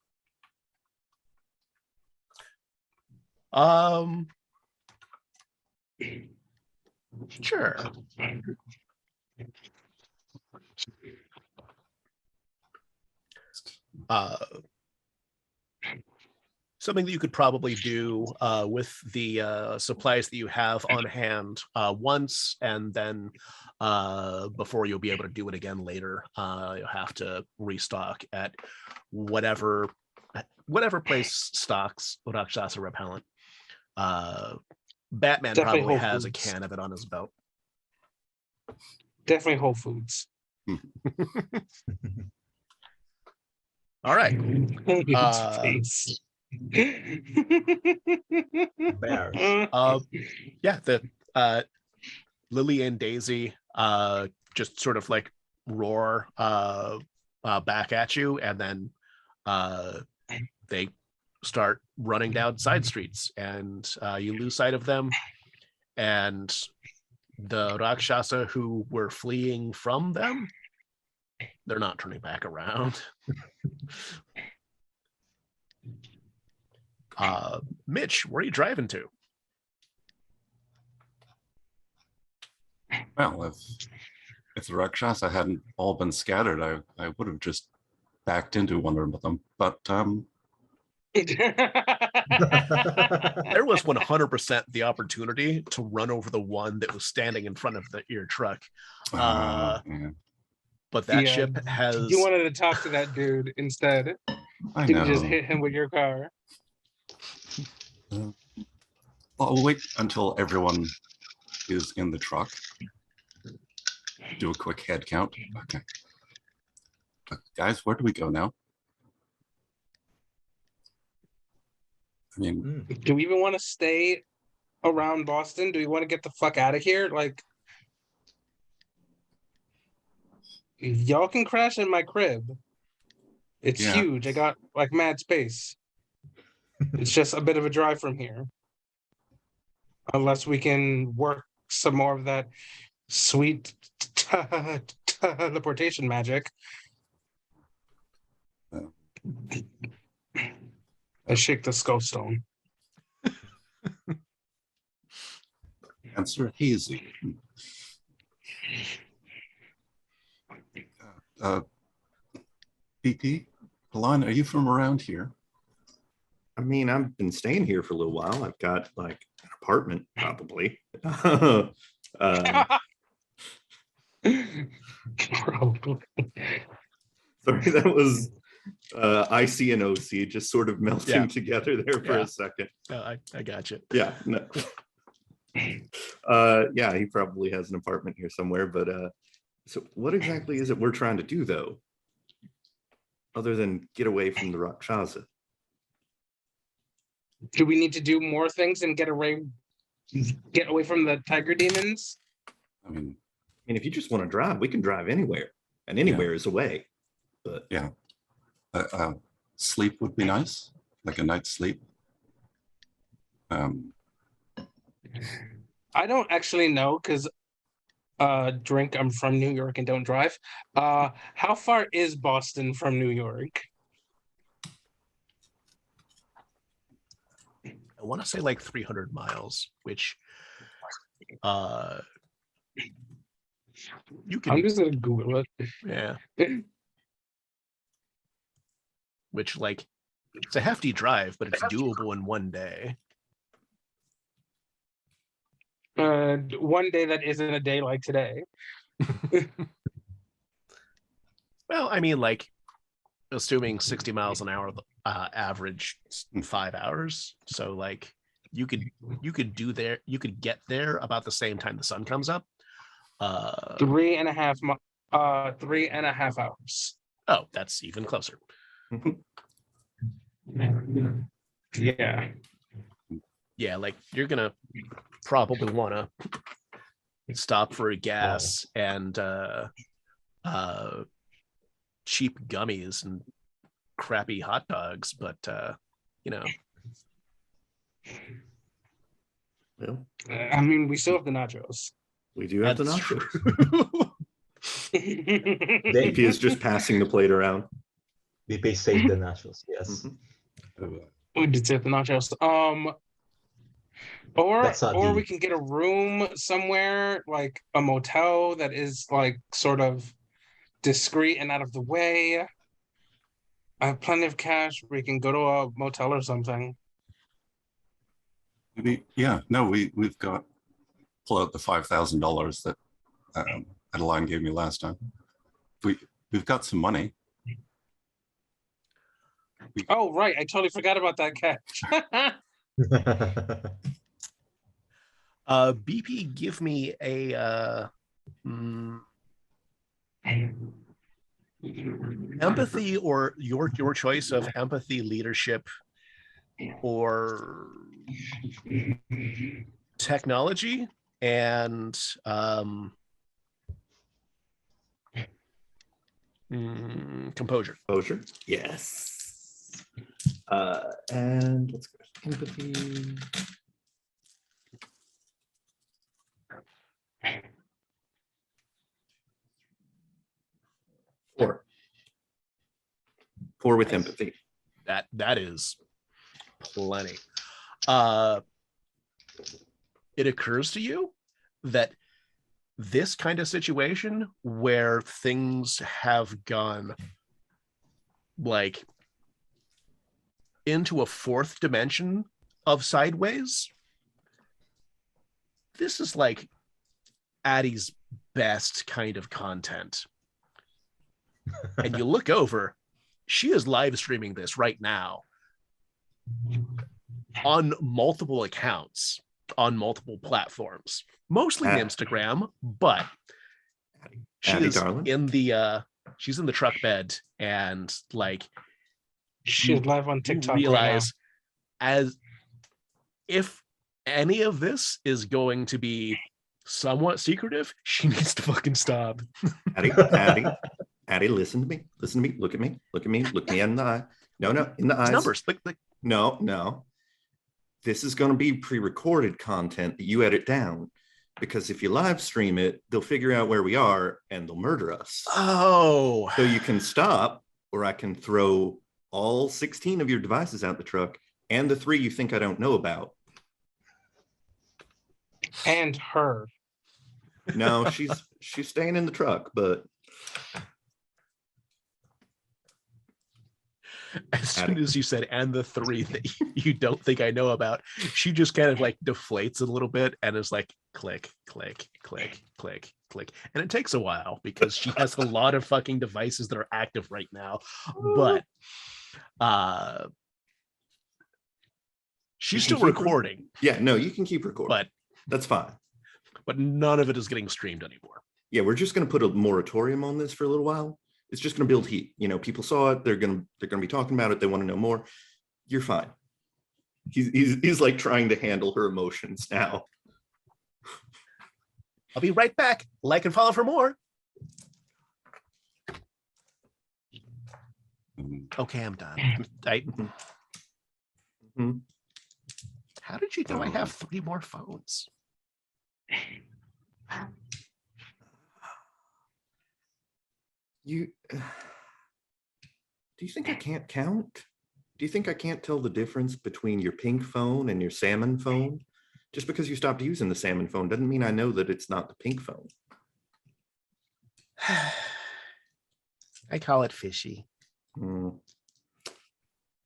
Sure. something that you could probably do with the supplies that you have on hand once, and then before you'll be able to do it again later. You'll have to restock at whatever place stocks Rakshasa repellent. Batman Definitely probably Whole has a Foods. can of it on his belt. Definitely Whole Foods. All right. His face. Bears. Yeah, the Lily and Daisy just sort of like roar back at you, and then they start running down side streets, and you lose sight of them, and the Rakshasa who were fleeing from them, they're not turning back around. Mitch, where are you driving to? Well, if the Rakshasa hadn't all been scattered, I would have just backed into one of them. But There was 100% the opportunity to run over the one that was standing in front of your truck. yeah, But that Yeah, ship has... You wanted to talk to that dude instead. I You know. just hit him with your car. I'll wait until everyone is in the truck. Do a quick head count. Okay. Guys, where do we go now? I mean, Do we even want to stay around Boston? Do we want to get the fuck out of here? Like, y'all can crash in my crib. It's Yeah. huge. I got like mad space. It's just a bit of a drive from here. Unless we can work some more of that sweet teleportation magic. Oh. I shake the skull stone. answer hazy. PT, Alon, are you from around here? I mean, I've been staying here for a little while. I've got like an apartment, probably. Probably. Sorry, that was IC and OC just sort of melting together there for Yeah. a second. I got you. Yeah, no. Yeah, he probably has an apartment here somewhere, but so what exactly is it we're trying to do though? Other than get away from the Rakshasa? Do we need to do more things and get away from the tiger demons? I mean, if you just want to drive, we can drive anywhere, and anywhere is away. But yeah, sleep would be nice, like a night's sleep. I don't actually know because drink, I'm from New York and don't drive. How far is Boston from New York? I want to say like 300 miles, which you can, I'm just gonna Google it. yeah, which like it's a hefty drive, but it's doable in one day. One day that isn't a day like today. Well, I mean, like assuming 60 miles an hour average 5 hours, so like you could get there about the same time the sun comes up. 3.5 hours. Oh, that's even closer. Yeah. Like you're gonna probably want to stop for a gas and cheap gummies and crappy hot dogs, but you know. well, I mean, we still have the nachos. we do have the That's nachos. They BP is just passing the plate around. they save the nachos. Yes. Mhm. We did say the nachos. That's not Or the- we can get a room somewhere, like a motel that is like sort of discreet and out of the way. I have plenty of cash. We can go to a motel or something. Maybe, yeah, no, we've got, pull out the $5,000 that Adeline gave me last time. We've got some money. Oh, right. I totally forgot about that cash. BP, give me a empathy, or your choice of empathy, leadership, or technology, and composure. Composure. Yes. And let's go empathy. Four with empathy. That is plenty. It occurs to you that this kind of situation where things have gone like into a fourth dimension of sideways, this is like Addie's best kind of content. And you look over, she is live streaming this right now on multiple accounts, on multiple platforms, mostly Instagram, but she is in the she's in the truck bed, and like she's live on TikTok. Realize as if any of this is going to be somewhat secretive, she needs to fucking stop. Addie, listen to me. Listen to me. Look at me. Look at me. Look me in the eye. No, in the eyes. It's numbers. No. This is going to be pre-recorded content that you edit down, because if you live stream it, they'll figure out where we are and they'll murder us. Oh. So you can stop, or I can throw all 16 of your devices out the truck and the 3 you think I don't know about. And her. No, she's staying in the truck, but as soon as you said "and the 3 that you don't think I know about," she just kind of like deflates a little bit and is like click, click, click, click, click. And it takes a while because she has a lot of fucking devices that are active right now. But she's still recording. Yeah, no, you can keep recording. But that's fine. But none of it is getting streamed anymore. Yeah, we're just going to put a moratorium on this for a little while. It's just going to build heat. You know, people saw it. They're going to be talking about it. They want to know more. You're fine. He's like trying to handle her emotions now. I'll be right back. Like and follow for more. Okay, I'm done. How did you know I have 3 more phones? Do you think I can't count? Do you think I can't tell the difference between your pink phone and your salmon phone? Just because you stopped using the salmon phone doesn't mean I know that it's not the pink phone. I call it fishy. Come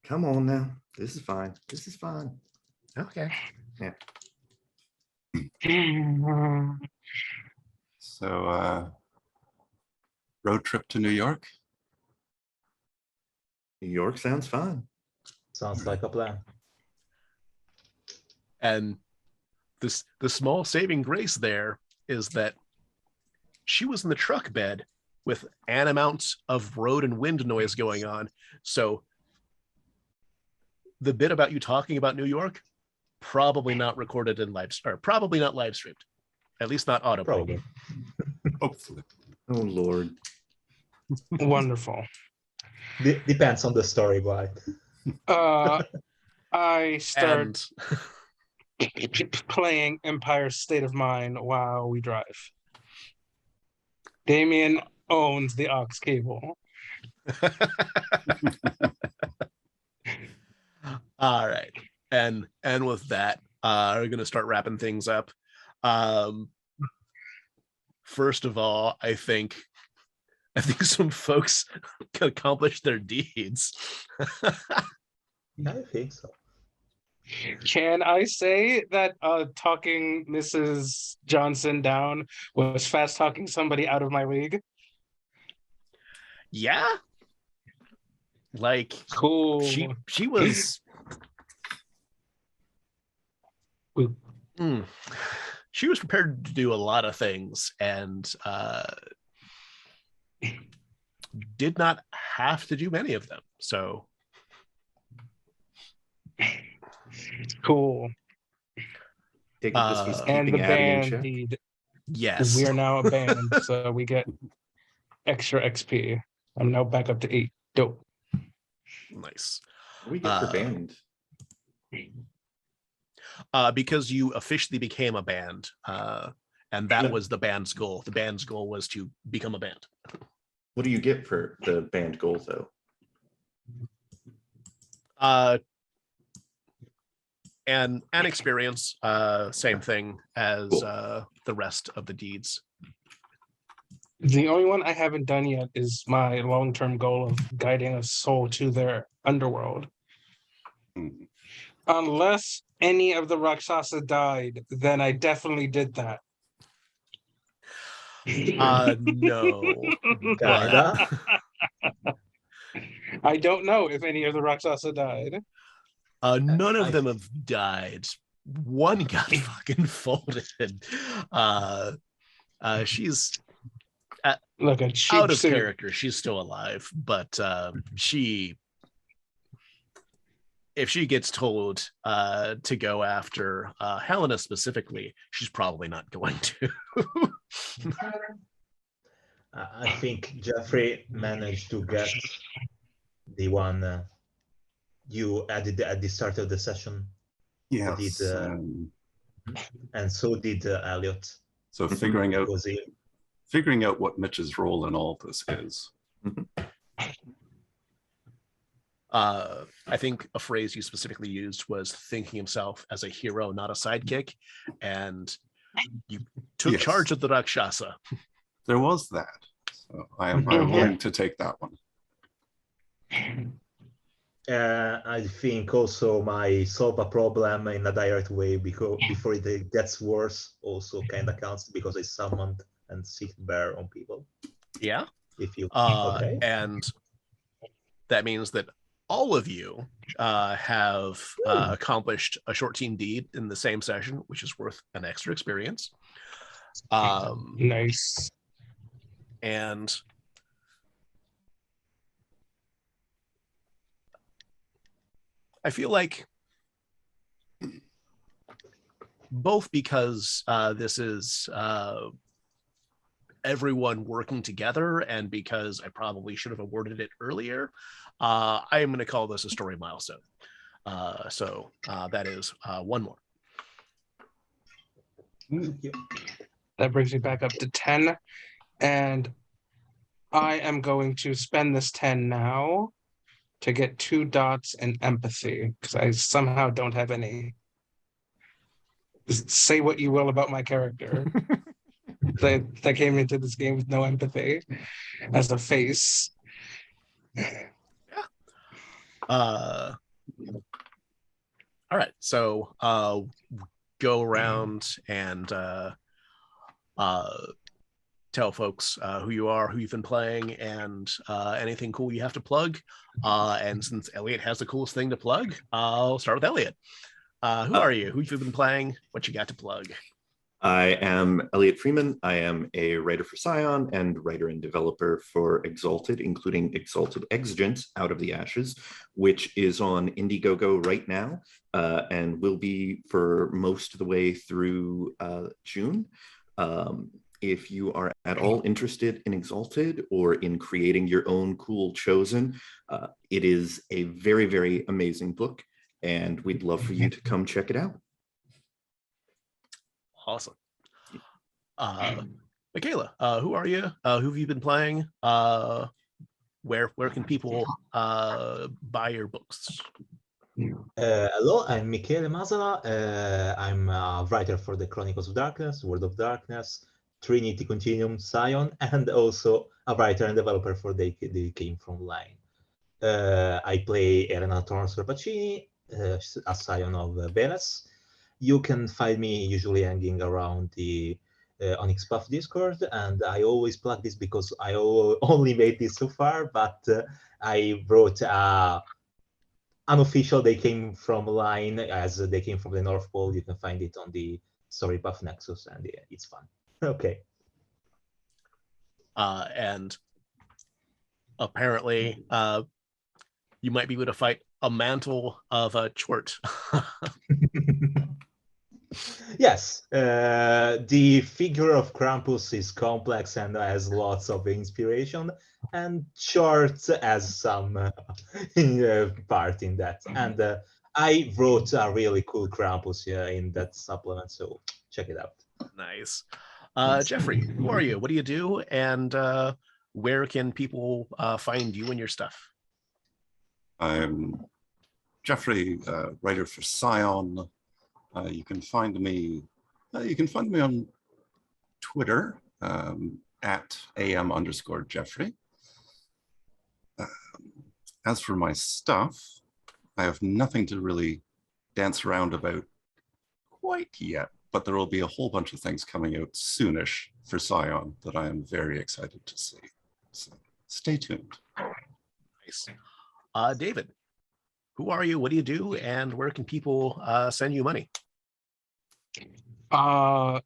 on now. This is fine. This is fine. Okay. Yeah. So road trip to New York? New York sounds fine. Sounds like a plan. And the small saving grace there is that she was in the truck bed with an amount of road and wind noise going on. So the bit about you talking about New York, probably not recorded in live, or probably not live streamed, at least not auto. Probably. Hopefully. Oh Lord. Wonderful. Depends on the story, but I start playing Empire State of Mind while we drive. Damien owns the aux cable. All right. And with that, we're going to start wrapping things up. First of all, I think I think some folks accomplished their deeds. I think so. Can I say that talking Mrs. Johnson down was fast talking somebody out of my league? Yeah, like Cool. she was. She was prepared to do a lot of things and did not have to do many of them. So Cool. Take it this he's And the keeping Addy in band check. need. yes, We are now a band, so we get extra XP. I'm now back up to 8. Dope. nice. What do we get for band? Because you officially became a band, and that was the band's goal. The band's goal was to become a band. What do you get for the band goal, though? And an experience, same thing as Cool. the rest of the deeds. The only one I haven't done yet is my long-term goal of guiding a soul to their underworld. Hmm. Unless any of the Rakshasa died, then I definitely did that. No, Kinda. I don't know if any of the Rakshasa died. none of I- them have died. One got fucking folded. She's Like a cheap out of suit. character. She's still alive, but if she gets told to go after Helena specifically, she's probably not going to. I think Jeffrey managed to get the one you added at the start of the session, Yes. and so did Elliot. So figuring out Was he? what Mitch's role in all this is. I think a phrase you specifically used was thinking himself as a hero, not a sidekick, and you took Yes. charge of the Rakshasa. There was that. So I'm willing to take that one. I think also my solve a problem in a direct way because before it gets worse also kind of counts because I summoned and seek bear on people. Yeah. If you Okay. And that means that all of you have accomplished a short team deed in the same session, which is worth an extra experience. Nice. And I feel like both because this is everyone working together and because I probably should have awarded it earlier, I am going to call this a story milestone. So that is one more. That brings me back up to 10. And I am going to spend this 10 now to get 2 dots in empathy because I somehow don't have any. Say what you will about my character. that came into this game with no empathy as a face. All right, so go around and tell folks who you are, who you've been playing, and anything cool you have to plug. And since Elliot has the coolest thing to plug, I'll start with Elliot. Who are you? Who you've been playing? What you got to plug? I am Elliot Freeman. I am a writer for Scion and writer and developer for Exalted, including Exalted Exigence Out of the Ashes, which is on Indiegogo right now and will be for most of the way through June. If you are at all interested in Exalted or in creating your own cool Chosen, it is a very, very amazing book, and we'd love for you to come check it out. Awesome. Michaela, who are you? Who have you been playing? Where can people buy your books? Hello, I'm Michele Masala. I'm a writer for the Chronicles of Darkness, World of Darkness, Trinity Continuum Scion, and also a writer and developer for They Came From Line. I play Elena Torres Rapacini, a Scion of Velas. You can find me usually hanging around the Onyx Path Discord, and I always plug this because I only made this so far, but I wrote unofficial They Came From Line as They Came From the North Pole. You can find it on the Storypath Nexus, and yeah, it's fun. Okay. And apparently, you might be able to fight a mantle of a Chort. Yes, the figure of Krampus is complex and has lots of inspiration, and Short has some part in that. And I wrote a really cool Krampus in that supplement, so check it out. Nice. Jeffrey, who are you? What do you do? And where can people find you and your stuff? I'm Jeffrey, writer for Scion. You can find me on Twitter at @am_Jeffrey. As for my stuff, I have nothing to really dance around about quite yet, but there will be a whole bunch of things coming out soonish for Scion that I am very excited to see. So stay tuned. Nice. David, who are you? What do you do? And where can people send you money?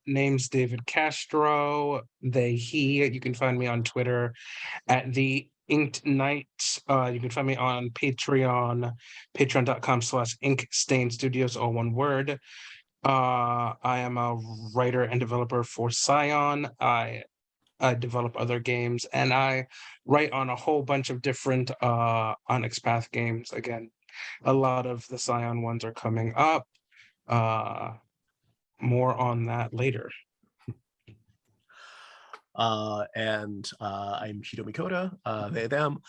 Name's David Castro. He. You can find me on Twitter at the Inked Knight. You can find me on Patreon, patreon.com/Ink Studios, all one word. I am a writer and developer for Scion. I develop other games, and I write on a whole bunch of different Onyx Path games. Again, a lot of the Scion ones are coming up. More on that later. And I'm Hiromi Cota, they, them,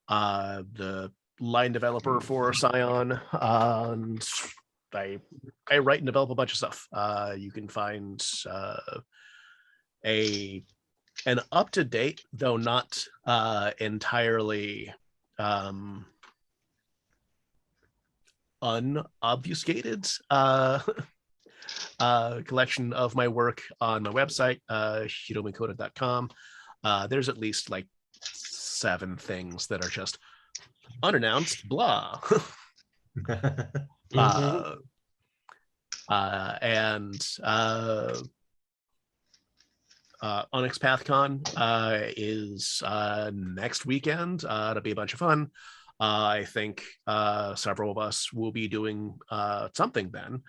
the line developer for Scion. And I write and develop a bunch of stuff. You can find an up-to-date, though not entirely unobfuscated collection of my work on my website, hiromicota.com. There's at least like 7 things that are just unannounced, blah. Onyx PathCon is next weekend. It'll be a bunch of fun. I think several of us will be doing something then.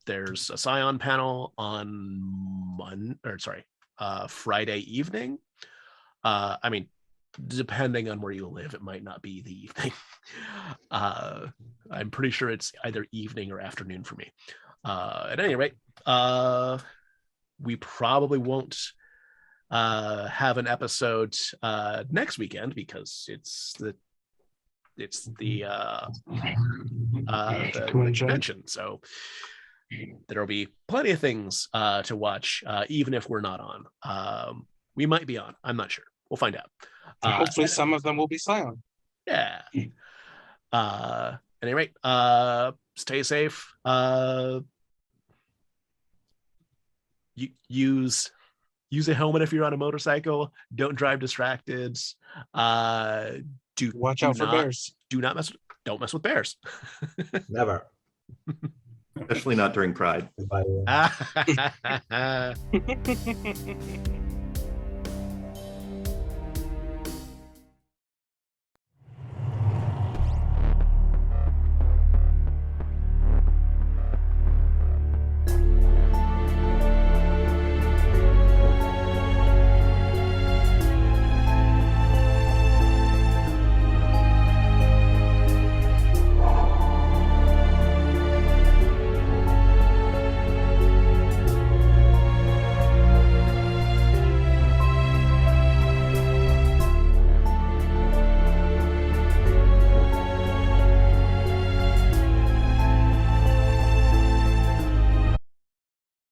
There's a Scion panel on Friday evening. I mean, depending on where you live, it might not be the evening. I'm pretty sure it's either evening or afternoon for me. At any rate, we probably won't have an episode next weekend because it's the convention. So there'll be plenty of things to watch, even if we're not on. We might be on. I'm not sure. We'll find out. Hopefully some of them will be Scion. Yeah. At any rate, stay safe. Use a helmet if you're on a motorcycle. Don't drive distracted. Watch out for bears. Don't mess with bears. Never. Especially not during Pride. Bye.